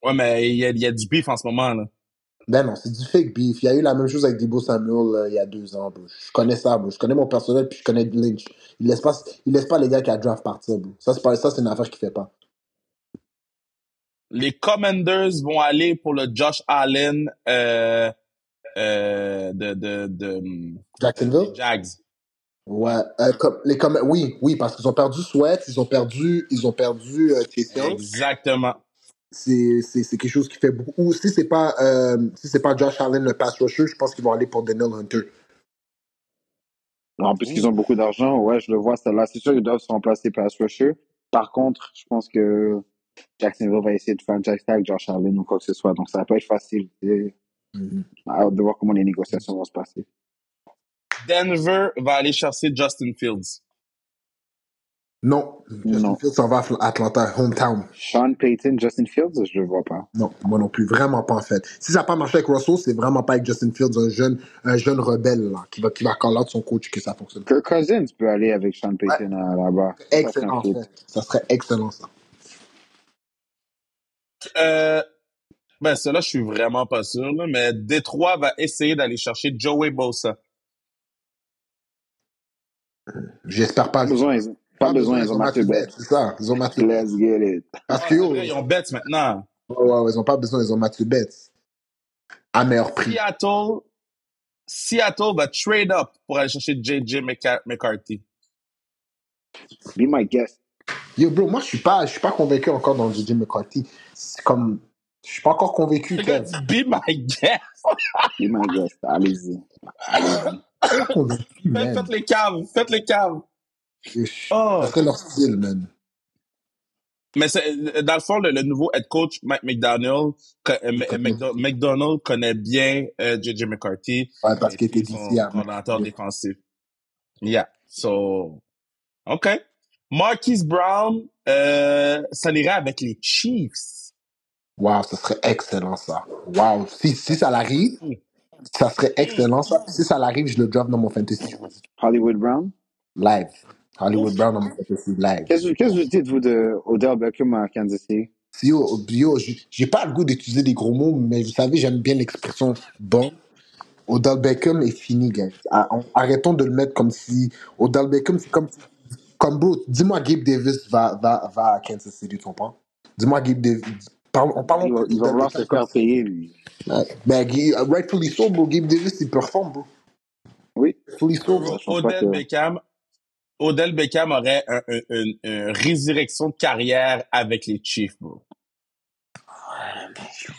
Ouais, mais il y a du beef en ce moment, là. Ben non, c'est du fake beef. Il y a eu la même chose avec Debo Samuel il y a 2 ans, bro. Je connais ça, bro. Je connais mon personnel, puis je connais Lynch. Il laisse pas les gars qui a draft partir, bro. Ça, c'est une affaire qu'il fait pas. Les Commanders vont aller pour le Josh Allen des Jacksonville? Jags. Ouais. Oui, parce qu'ils ont perdu Sweat, ils ont perdu Chase Young. Exactement. C'est quelque chose qui fait beaucoup. Ou si c'est pas Josh Allen le pass rusher, je pense qu'ils vont aller pour Daniel Hunter. En plus qu'ils ont beaucoup d'argent, ouais, je le vois, celle-là. C'est sûr qu'ils doivent se remplacer par rusher. Par contre, je pense que Jacksonville va essayer de faire un jack tag Josh Allen ou quoi que ce soit. Donc, ça va pas être facile. J'ai Mhm. hâte de voir comment les négociations vont se passer. Denver va aller chercher Justin Fields. Non, Justin Non. Fields s'en va à Atlanta, hometown. Sean Payton, Justin Fields, je le vois pas. Non, moi non plus, vraiment pas en fait. Si ça n'a pas marché avec Russell, c'est vraiment pas avec Justin Fields, un jeune rebelle là, qui va call out son coach que ça fonctionne. Kirk Cousins peut aller avec Sean Ouais, Payton là-bas. Ça serait un excellent en fit. fait. Ça serait excellent ça. Ben, cela, je suis vraiment pas sûr, là, mais Détroit va essayer d'aller chercher Joey Bosa. J'espère pas. Pas besoin, ils, pas Pas besoin, besoin, ils ils ont ont Matthew Matthew Betts, Betts. c'est ça. Ils ont Matthew Betts. Let's get it. Parce que Ah, c'est vrai, ils yo, ont Betts maintenant. ouais, ils ont pas besoin, ils ont Matthew Betts. À meilleur prix. Seattle va trade up pour aller chercher J.J. McCarthy. Be my guest. Yo, bro, moi je suis pas convaincu encore dans JJ McCarthy. C'est comme, je suis pas encore convaincu, Le gars Kev. dit be my guest. Be my guest. Allez-y. Allez-y. Je suis pas convaincu, man. Faites les caves, faites les caves. Ça Oh. serait leur style, man. Mais dans le fond, le nouveau head coach, Mike McDaniel, McDonald connaît bien J.J. McCarthy, Ouais, qui a parce qu'il était été d'ici son à coordinateur défensif. Yeah. So, OK. Marquise Brown, ça irait avec les Chiefs. Wow, ça serait excellent, ça. Wow. Si ça l'arrive, ça serait excellent, ça. Si ça l'arrive, je le drop dans mon fantasy. Je vous dis. Hollywood Brown. Live. Hollywood Ouf. Brown dans mon fantasy live. Qu'est-ce que vous dites, vous, de Odell Beckham à Kansas City? Yo, j'ai pas le goût d'utiliser des gros mots, mais vous savez, j'aime bien l'expression bon. Odell Beckham est fini, gars. Arrêtons de le mettre comme si. Odell Beckham, c'est comme bro. Dis-moi, Gabe Davis va à Kansas City, tu comprends? Dis-moi, Gabe Davis. Parlons pas Il va d'Odell vouloir se Beckham comme faire ça. payer, lui. Ouais. Ben, rightfully so, bro. Gabe Davis, il performe, bro. Oui. Rightfully so, bro. Je pense pas que... Odell Beckham aurait une résurrection de carrière avec les Chiefs, bro.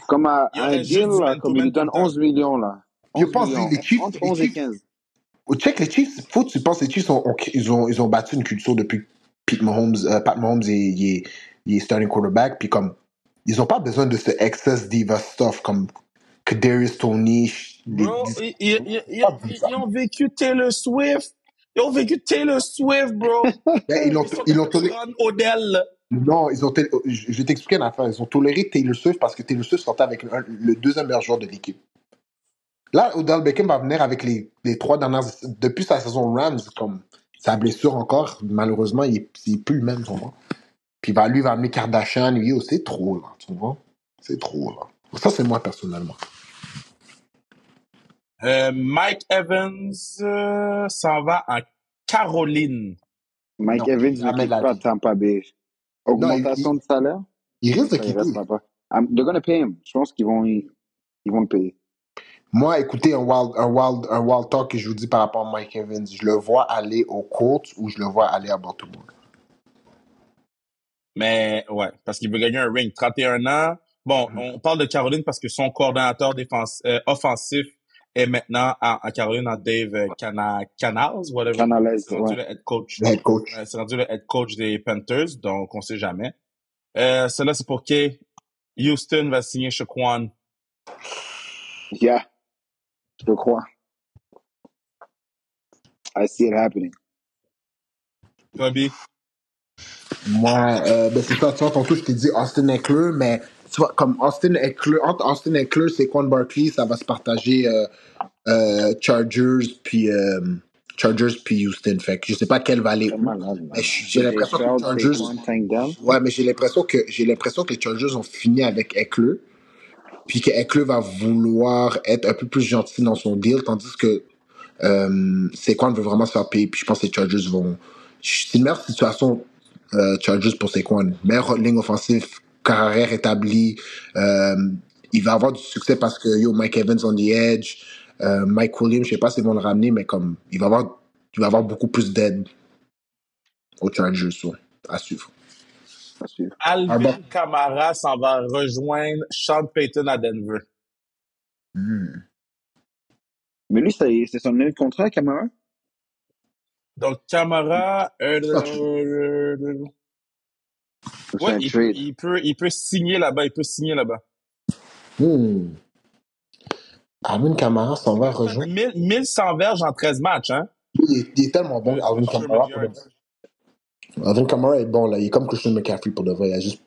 Comme à Il un aurait deal, juste du là, comme il lui man-to-man tout donne le temps. 11 millions, là. Je 11 pense, millions. les Chiefs, Entre 11 et 15. check les Chiefs. Faut que tu penses, les Chiefs, ils ont battu une culture depuis Pat Mahomes il est starting quarterback. Puis comme, ils ont pas besoin de ce excess diva stuff comme Kadarius Toney. Bro, ils ont vécu Taylor Swift. Ils ont vécu Taylor Swift, bro. Ben, Ils sont capables de toléré. run Odell, là. Non, je vais t'expliquer une affaire. Ils ont toléré Taylor Swift parce que Taylor Swift sortait avec le deuxième meilleur joueur de l'équipe. Là, Odell Beckham va venir avec les 3 dernières. Depuis sa saison Rams, comme sa blessure encore, malheureusement, il est plus le même, tu vois. Puis lui va amener Kardashian, lui aussi, c'est trop, là, tu vois. C'est trop, là. Ça, c'est moi, personnellement. Mike Evans s'en va en Caroline. Mike Non, Evans ne jamais de quitte la pas vie. Tampa Bay. Non, Augmentation de salaire? il risque de Ça, il quitter. restera pas. They're gonna pay him. Je pense qu'ils vont le payer. Moi, écoutez, un wild talk que je vous dis par rapport à Mike Evans, je le vois aller aux Colts ou je le vois aller à Baltimore. Mais ouais, parce qu'il veut gagner un ring. 31 ans. Bon, on parle de Caroline parce que son coordonnateur offensif est maintenant en Caroline, en Dave Canals, whatever. Canales, C'est rendu ouais. le head coach. Le head coach. C'est rendu le head coach des Panthers, donc on sait jamais. Cela, c'est pour qui Houston va signer Shaquan. Yeah, je le crois. I see it happening. Kobe. Moi, ben c'est ça, tu vois, tantôt, je t'ai dit Austin Eckler, mais tu vois, comme entre Austin Eckler et Quan Barkley, ça va se partager Chargers puis Houston. Fait que je sais pas quelle va aller C'est où. malade, là. Mais j'ai CJ l'impression que les Stroud, Chargers. Saquon, Tank Dell. Ouais, mais j'ai l'impression que les Chargers ont fini avec Eckler. puis que Eckler va vouloir être un peu plus gentil dans son deal, tandis que Saquon veut vraiment se faire payer, puis je pense que les Chargers vont... C'est une meilleure situation Chargers pour Saquon. Meilleure ligne offensive, carrière établie. Il va avoir du succès parce que Mike Evans on the edge, Mike Williams, je sais pas s'ils vont le ramener, mais comme il va avoir beaucoup plus d'aide aux Chargers, à suivre. À suivre. Alvin Kamara s'en va rejoindre Sean Payton à Denver. Mais lui, c'est son année de contrat, Camara? Donc, Kamara, C'est ouais, un trade. il peut signer là-bas, il peut signer là-bas. Alvin Kamara s'en va En fait, rejoindre. 1100 verges en 13 matchs, hein? Il est tellement bon, Alvin de scrimmage Kamara. yards. Alvin Kamara est bon, là. Il est comme Christian McCaffrey pour de vrai. Il a juste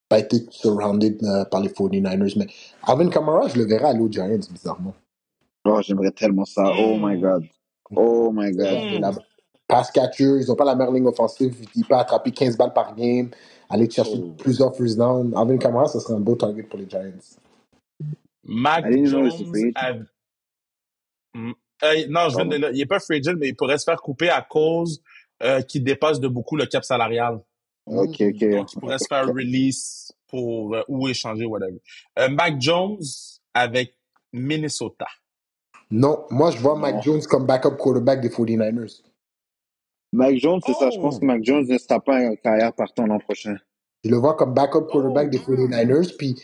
pas été surrounded par les 49ers. Mais Alvin Kamara, je le verrais aller aux Giants, bizarrement. Oh, j'aimerais tellement ça. Oh my God. Oh my God. Pass catcher, ils n'ont pas la meilleure ligne offensive. Il peut attraper 15 balles par game, aller chercher plusieurs first down. Alvin Kamara, ce serait un beau target pour les Giants. Mac Jones non, je viens de là. Il n'est pas free agent, mais il pourrait se faire couper à cause qu'il dépasse de beaucoup le cap salarial. Ok. Donc, il pourrait se faire release pour ou échanger, whatever. Mac Jones avec Minnesota. Non, moi, je vois Mac Jones comme backup quarterback des 49ers. Mac Jones, c'est ça. Je pense que Mac Jones ne sera pas une carrière partant l'an prochain. Je le vois comme backup quarterback des 49ers. Puis,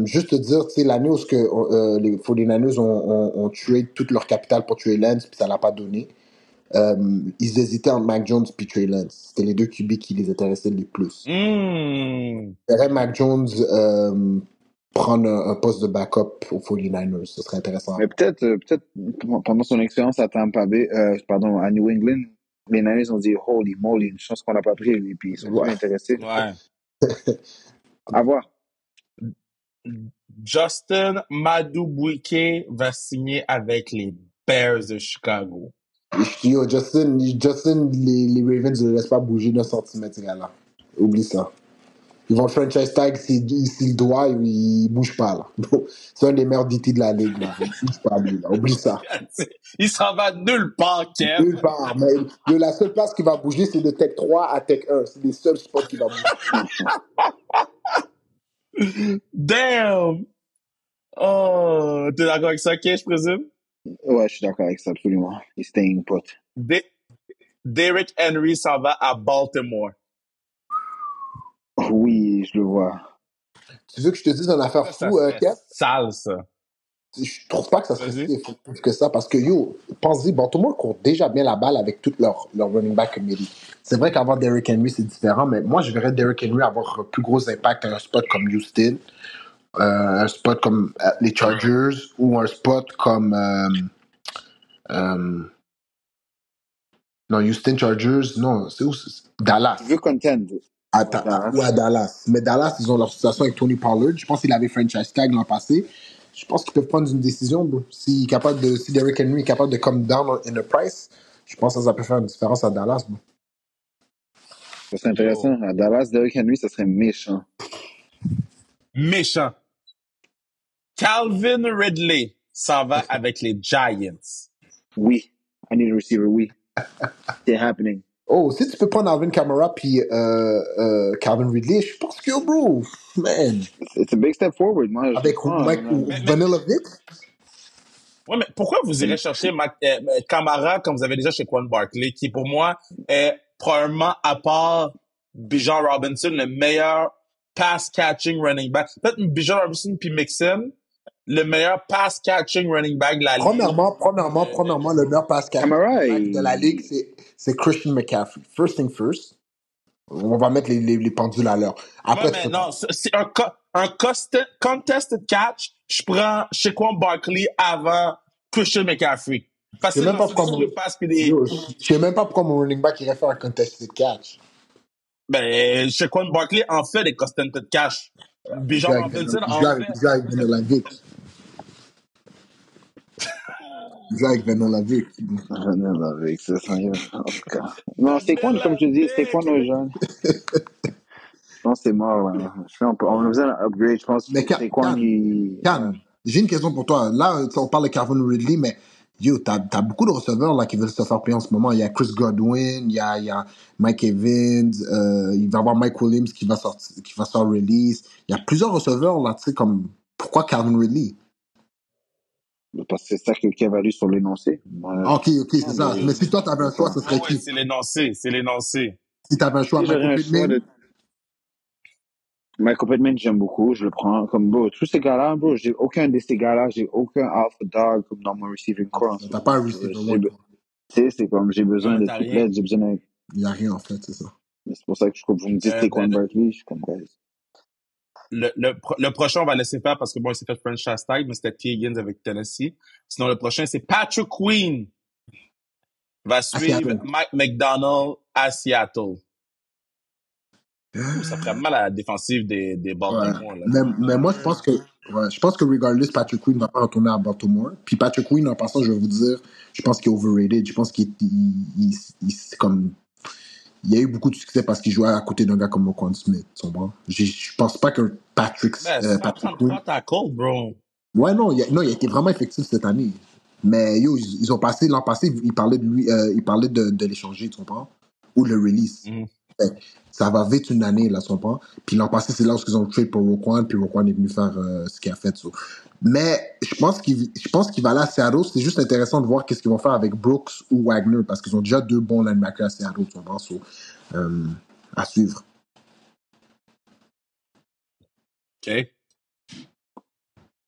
juste te dire, tu sais, l'année où les 49ers ont trade toute leur capital pour Trey Lance, puis ça l'a pas donné. Ils hésitaient entre Mac Jones et Trey Lance. C'était les deux QB qui les intéressaient le plus. Je verrais Mac Jones prendre un poste de backup aux 49ers. Ce serait intéressant. Mais peut-être pendant son expérience à Tampa Bay, à New England, les Niners ont dit holy moly, une chance qu'on l'a pas pris, et puis ils sont plus intéressés. Ouais. À voir. Justin Madubuike va signer avec les Bears de Chicago. Yo, Justin, les Ravens ne le laissent pas bouger d'un centimètre, là. Oublie ça. Ils vont le franchise tag s'il doit, il bouge pas, là. C'est un des meilleurs DT de la ligue, là. Il bouge pas, lui, là. Oublie ça. Il s'en va nulle part, Kev. Nulle part. Mais la seule place qui va bouger, c'est de Tech 3 à Tech 1. C'est les seuls spots qui vont bouger. Damn! Oh, t'es d'accord avec ça, Kev, je présume? Ouais, je suis d'accord avec ça, absolument. He's staying put. Derrick Henry s'en va à Baltimore. Oui, je le vois. Tu veux que je te dise une affaire fou, Kev? Sale, ça. Je trouve pas que ça serait si effectif que ça parce que, pense-y, Baltimore court déjà bien la balle avec tout leur running back committee. C'est vrai qu'avoir Derrick Henry, c'est différent, mais moi, je verrais Derrick Henry avoir un plus gros impact à un spot comme Houston, un spot comme les Chargers ou un spot comme non, Houston Chargers, non, c'est où? Dallas. Tu veux contend. Ou à Dallas. Mais Dallas, ils ont leur situation avec Tony Pollard. Je pense qu'il avait franchise tag l'an passé. Je pense qu'ils peuvent prendre une décision, bro. Si Derrick Henry est capable de come down in the price, je pense que ça peut faire une différence à Dallas, bro. Ça serait intéressant. À Dallas, Derrick Henry, ça serait méchant. Méchant. Calvin Ridley s'en va avec les Giants. Oui. I need a receiver, oui. C'est happening. Oh, si tu peux prendre Alvin Kamara puis Calvin Ridley, je pense que, bro, man. It's a big step forward. Moi, avec Vanilla Vic. Ouais, mais pourquoi vous irez chercher Kamara comme vous avez déjà chez Quan Barkley, qui pour moi est probablement, à part Bijan Robinson, le meilleur pass-catching running back. Peut-être Bijan Robinson puis Mixon, le meilleur pass-catching running back de la ligue. Premièrement, le meilleur pass-catching de la ligue, c'est Christian McCaffrey. First thing first. On va mettre les pendules à l'heure. Après, ouais, mais non, c'est un contested catch. Je prends Shaquan Barkley avant Christian McCaffrey. Je sais même pas pourquoi mon running back irait faire un contested catch. Ben, Shaquan Barkley en fait des contested catch. Bijan Robinson en fait. Il joue avec Vanilla Vic. Il joue avec Vanilla Vic. Vanilla Vic, c'est ça. En tout cas. Non, c'est quoi, comme tu dis, c'est quoi nos jeunes? pense que c'est mort. Ouais. On a besoin d'un upgrade. Je pense Mais que Saquon, il... ouais. J'ai une question pour toi. Là, on parle de Calvin Ridley, mais yo, t'as beaucoup de receveurs là qui veulent se faire payer en ce moment. Il y a Chris Godwin, il y a Mike Evans, il va y avoir Mike Williams qui va sortir, qui va sortir release. Il y a plusieurs receveurs là, tu sais, comme pourquoi Calvin Ridley? Parce que c'est ça que Kev a lu sur l'énoncé. Ah, ok, ok, c'est Non, ça. Mais si toi t'avais un c'est choix, ça. ce Ouais, serait ouais, qui? c'est l'énoncé, c'est l'énoncé. Si t'avais un choix, Si j'aurais Michael un choix Pittman? de... Michael Pittman, j'aime beaucoup. Je le prends comme bro. Tous ces gars-là, bro, j'ai aucun de ces gars-là, j'ai aucun alpha dog comme dans mon receiving Ah, core en ce t'as pas moment. un receiver one, quoi. Tu sais, c'est comme j'ai Ouais, besoin mais de t'as rien. triplettes, j'ai besoin de... Il n'y a rien en fait, c'est ça. Mais c'est pour ça que vous me dites Euh, Saquon Barkley, je suis comme guys. le prochain, on va laisser faire parce que bon, il s'est fait franchise tag, mais c'était T. Higgins avec Tennessee. Sinon, le prochain, c'est Patrick Queen. Va À suivre Seattle. Mike McDonald à Seattle. Ouh, ça ferait mal à la défensive des Ouais. Baltimore, là. Mais moi, je pense que regardless, Patrick Queen va pas retourner à Baltimore. Puis Patrick Queen, en passant, je vais vous dire, je pense qu'il est overrated. Je pense c'est comme, il y a eu beaucoup de succès parce qu'il jouait à côté d'un gars comme Roquan Smith. Tu comprends? Je pense pas que Ben, Patrick Queen. 133 tackles, bro. Ouais, non, il a été vraiment effectif cette année. Mais yo, ils ont passé, l'an passé, ils parlaient de lui, ils parlaient de l'échanger, tu comprends? Ou le release. Mhm. Fait, ça va vite une année, là, tu comprends? Puis l'an passé, c'est là où ils ont trade pour Roquan, puis Roquan est venu faire ce qu'il a fait. So. Mais je pense qu'il va aller à Seattle. C'est juste intéressant de voir qu'est-ce qu'ils vont faire avec Brooks ou Wagner, parce qu'ils ont déjà deux bons linebackers à Seattle, tu comprends? So, euh, à suivre. OK.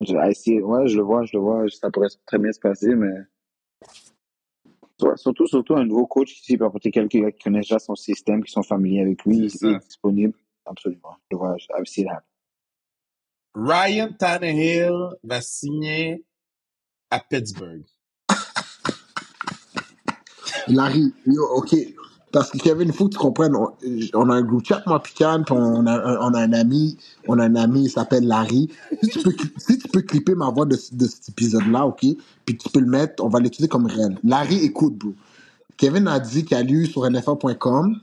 Ouais, je le vois, ça pourrait très bien se passer, mais ouais, surtout un nouveau coach qui peut apporter quelqu'un qui connaît déjà son système, qui sont familiers avec C'est lui, il est ça. disponible. Absolument. Je le vois, I've seen that. Ryan Tannehill va signer à Pittsburgh. Larry, yo, ok. Parce que Kevin, il faut que tu comprennes, on a un groupe chat, moi, Pican, puis on a un ami, il s'appelle Larry. Si tu peux clipper ma voix de cet épisode-là, ok, puis tu peux le mettre, on va l'utiliser comme réel. Larry, écoute, bro. Kevin a dit qu'il a lu sur NFL.com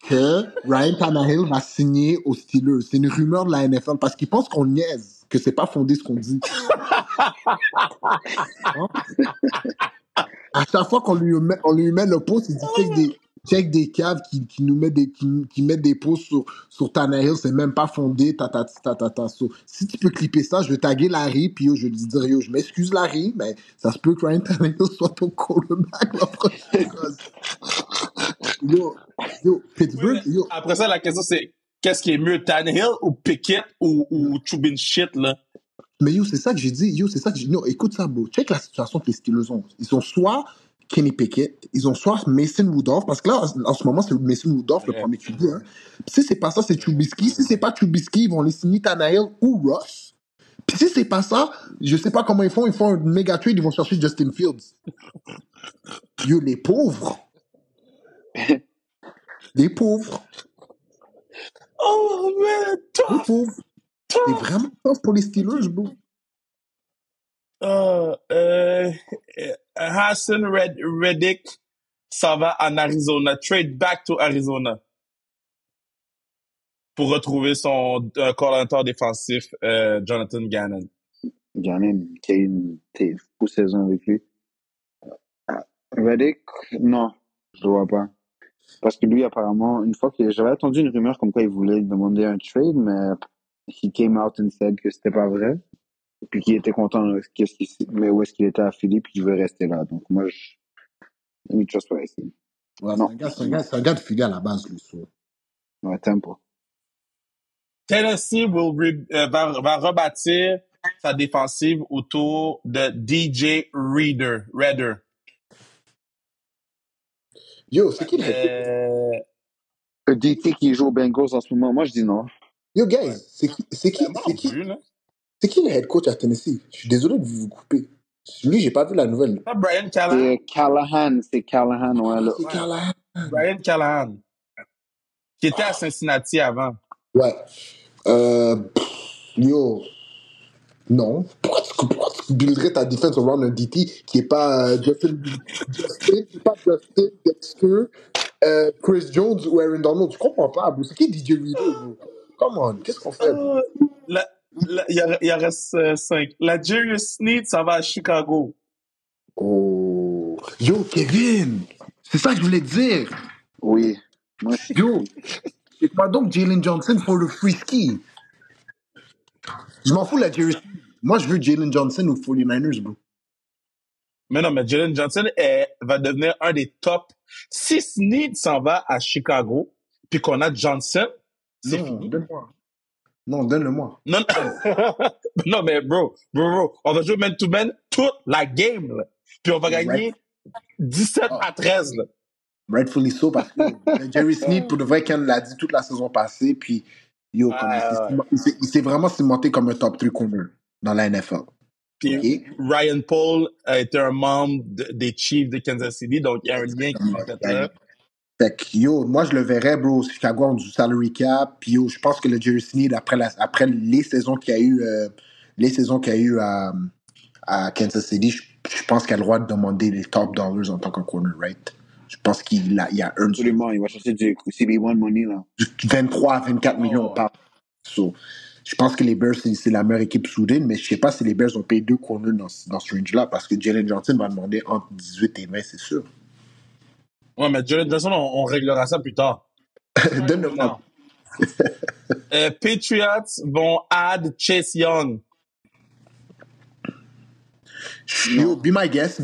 que Ryan Tannehill va signer aux Steelers. C'est une rumeur de la NFL parce qu'il pense qu'on niaise, que c'est pas fondé ce qu'on dit. Hein? À chaque fois on lui met le post, il dit check des caves qui nous met qui mettent des posts sur Tannehill, c'est même pas fondé, So, si tu peux clipper ça, je vais taguer Larry, puis yo, je vais lui dire, yo, je m'excuse Larry, mais ça se peut que Ryan Tannehill soit ton quarterback la prochaine chose. Yo, Oui, mais Pittsburgh, yo, après ça, la question, c'est qu'est-ce qui est mieux, Tannehill ou Pickett ou Chubin shit, là? mais yo, c'est ça que j'ai dit, yo, c'est ça que j'ai dit, non, écoute ça, bro, check la situation que les Steelers ont. Ils ont soit Kenny Pickett, ils ont soit Mason Rudolph, parce que là, en ce moment, c'est Mason Rudolph, le Ouais. premier QB, hein. Si c'est pas ça, c'est Trubisky. Si c'est pas Trubisky, ils vont les signer Tannehill ou Ross. Puis si c'est pas ça, je sais pas comment ils font un méga trade, ils vont chercher Justin Fields. Yo, les pauvres. Les pauvres. Oh, man, Les tough, pauvres. C'est tough. vraiment tough pour les Steelers, bro. Euh, euh, Hassan Reddick s'en va en Arizona. Trade back to Arizona pour retrouver son coordinateur défensif, Jonathan Gannon. Gannon, qui a eu une fou saison avec lui. Ah, Reddick, non, je le vois pas. Parce que lui, apparemment, une fois que j'avais entendu une rumeur comme quoi il voulait demander un trade, mais he came out and said que c'était pas vrai. Puis qu'il était content mais où est-ce qu'il était affilié, puis qu'il veut rester là. Donc moi, let me trust what I see. Ouais, Non, c'est un gars de Philly à la base, lui. So. ouais, t'aimes pas. Tennessee va rebâtir sa défensive autour de DJ Reader. Yo, c'est qui le head coach? Le DT qui joue aux Bengals en ce moment, moi je dis non. Yo, Ouais. guys, Moi non plus, là. c'est qui le head coach à Tennessee? Je suis désolé de vous couper. Lui, j'ai pas vu la nouvelle. Pas Brian Callahan? C'est Callahan, ouais. C'est Ouais. Callahan. Brian Callahan. Qui était à Cincinnati avant. Ouais. Yo, non. Pourquoi tu builderais ta défense around un DT qui est pas Justin, Dexter, Chris Jones ou Aaron Donald? Tu comprends pas, bro. C'est qui DJ Reader, bro? Come on, qu'est-ce qu'on fait? Euh, il en reste 5. La Jarius Sneed, ça va à Chicago. Oh. Yo, Kevin! C'est ça que je voulais te dire. Oui, moi aussi. Yo, c'est pas donc Jalen Johnson pour le free ski. Je m'en fous la Jerry Sneed. Moi, je veux Jalen Johnson ou 49ers, bro. Mais non, mais Jalen Johnson va devenir un des top. Si Sneed s'en va à Chicago, puis qu'on a Johnson, c'est Non, fini. donne-moi. Non, donne-le-moi. Non, non, mais bro, on va jouer man-to-man toute la game, là. Puis on va Right. gagner 17 à 13, là. Rightfully so, parce que Jerry Sneed, pour de vrai, Ken l'a dit toute la saison passée, puis yo, comme Ouais. il s'est vraiment cimenté comme un top 3 corner dans la NFL. Puis OK? Ryan Paul a été un membre des Chiefs de Kansas City, donc il y a un lien qui s'est fait là. Fait que yo, moi je le verrais, bro, Chicago ont du salary cap, puis yo, je pense que le Jerry Sneed, après les saisons qu'il y a eu, à Kansas City, je pense qu'il a le droit de demander les top dollars en tant que corner, right? Je pense qu'il a, il a earned Absolument, il va chercher du CB1 money, là. du 23 à 24 millions Oh. par. So, je pense que les Bears, c'est la meilleure équipe soudaine, mais je sais pas si les Bears ont payé 2 corners dans ce range-là, parce que Jalen Johnson va demander entre 18 et 20, c'est sûr. Ouais, mais Jalen Johnson, on réglera ça plus tard. Donne-le-moi. Patriots vont add Chase Young. Yo, be my guest,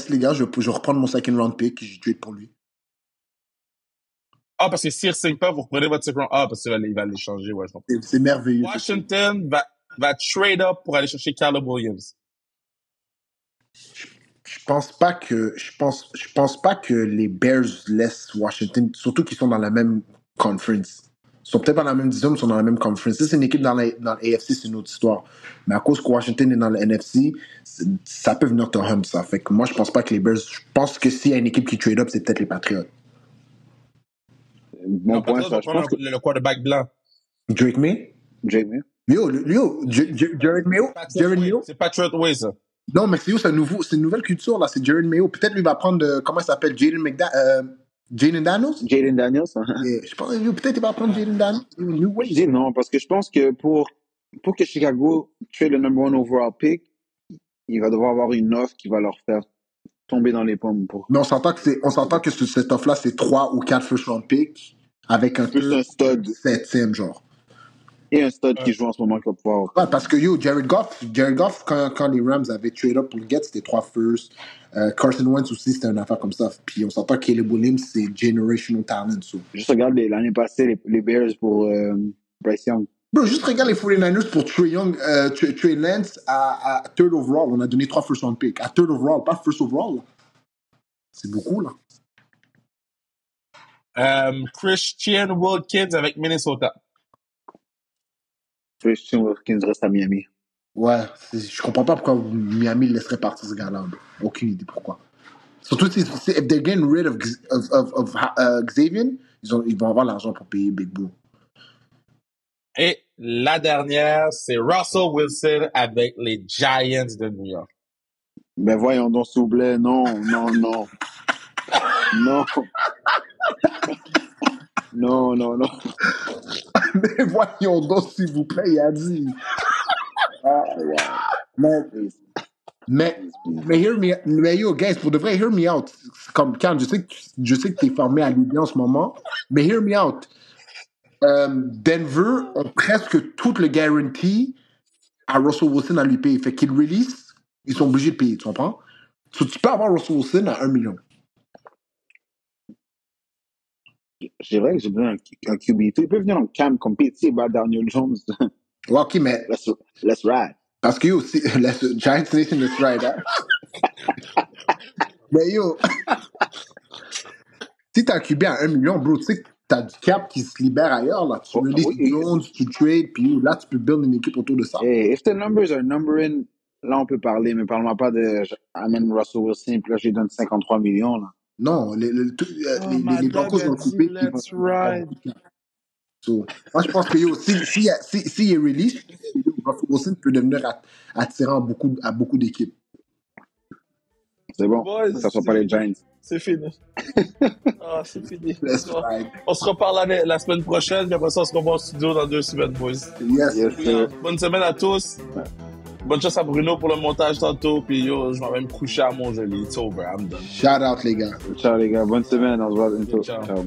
les gars. Je vais reprendre mon second round pick et je trade pour lui. Ah, parce que s'il ne signe pas, vous reprenez votre second. Ah, parce qu'il va l'échanger, ouais, je comprends. C'est merveilleux. Washington va trade up pour aller chercher Caleb Williams. Je pense pas que les Bears laissent Washington, surtout qu'ils sont dans la même conference. Ils sont peut-être pas dans la même division, mais ils sont dans la même conference. Si c'est une équipe dans l'AFC, c'est une autre histoire. Mais à cause que Washington est dans le NFC, ça peut venir te hunt, ça. Fait que moi, je pense pas que les Bears. Je pense que s'il y a une équipe qui trade up, c'est peut-être les Patriots. Bon point, Patriots ça. va Je pense prendre que le quarterback blanc. Drake May? Jamie. Jared Mayo? Jared Mayo? C'est Patriot Way, ça. Non, mais c'est une nouvelle culture, là. C'est Jared Mayo. Peut-être lui va prendre, comment il s'appelle? Jaden Daniels? Jaden Daniels. Yeah, je pense, peut-être il va prendre Jaden Daniels. New Moi, je dis non, parce que je pense que pour que Chicago trade le number one overall pick, il va devoir avoir une offre qui va leur faire tomber dans les pommes. Mais on s'entend que cette offre-là, c'est 3 ou 4 first round picks avec un Plus un stud. 7e, genre. Et un stud qui joue en ce moment qui va pouvoir. Ouais, parce que yo, Jared Goff, quand les Rams avaient trade up pour le get, c'était 3 first. Carson Wentz aussi, c'était une affaire comme ça. Puis on s'entend que Caleb Williams, c'est generational talent. So. Juste regarde l'année passée, les Bears pour Bryce Young. Bro, juste regarde les 49ers pour Trey Lance à third overall. On a donné 3 first round picks. À third overall, pas first overall. Là. C'est beaucoup, là. Christian Wilkins avec Minnesota. Christian Wilkins reste à Miami. Ouais, je comprends pas pourquoi Miami laisserait partir ce gars-là. Bro. Aucune idée pourquoi. Surtout si if they're getting rid of Xavier, ils vont avoir l'argent pour payer Big Boo. Et la dernière, c'est Russell Wilson avec les Giants de New York. Ben voyons donc, s'il vous plaît. Non. Non. Mais voyons donc, s'il vous plaît, il a dit. Mais yo, guys, pour de vrai, hear me out. Comme quand je sais que t'es formé à l'idée en ce moment, mais hear me out. Denver ont presque tout le guarantee à Russell Wilson à lui payer. Fait qu'ils release, ils sont obligés de payer, tu comprends? So, tu peux avoir Russell Wilson à 1 million. C'est vrai que j'ai besoin d'un QB2. Il peut venir en cam compétitif à Daniel Jones. Ouais, ok, mais. Let's ride. Parce que yo, Giants Nation, let's ride, hein? Mais yo, si t'as un QB à 1 million, bro, tu sais que t'as du cap qui se libère ailleurs, là. Tu releases Jones, tu trades, puis là, tu peux build une équipe autour de ça. Hey, if the numbers are numbering, là, on peut parler, mais parle-moi pas de amène Russell Wilson, puis là, je lui donne 53 millions, là. Non, les Broncos vont le couper. So, moi, je pense que yo, si est release, Russell Wilson peut devenir attirant à beaucoup d'équipes. C'est bon. Boys, Ça soit pas les Giants. c'est fini. Ah, c'est fini. Let's ride. On se reparle la semaine prochaine, puis après ça, on se revoit en studio dans 2 semaines, boys. Yes. Yes, sir. Bonne semaine à tous. Bonne chance à Bruno pour le montage tantôt. Puis yo, je vais même coucher à mon joli. It's over, I'm done. Shout out, les gars. Ciao les gars, bonne semaine, on se voit bientôt. Ciao. Ciao.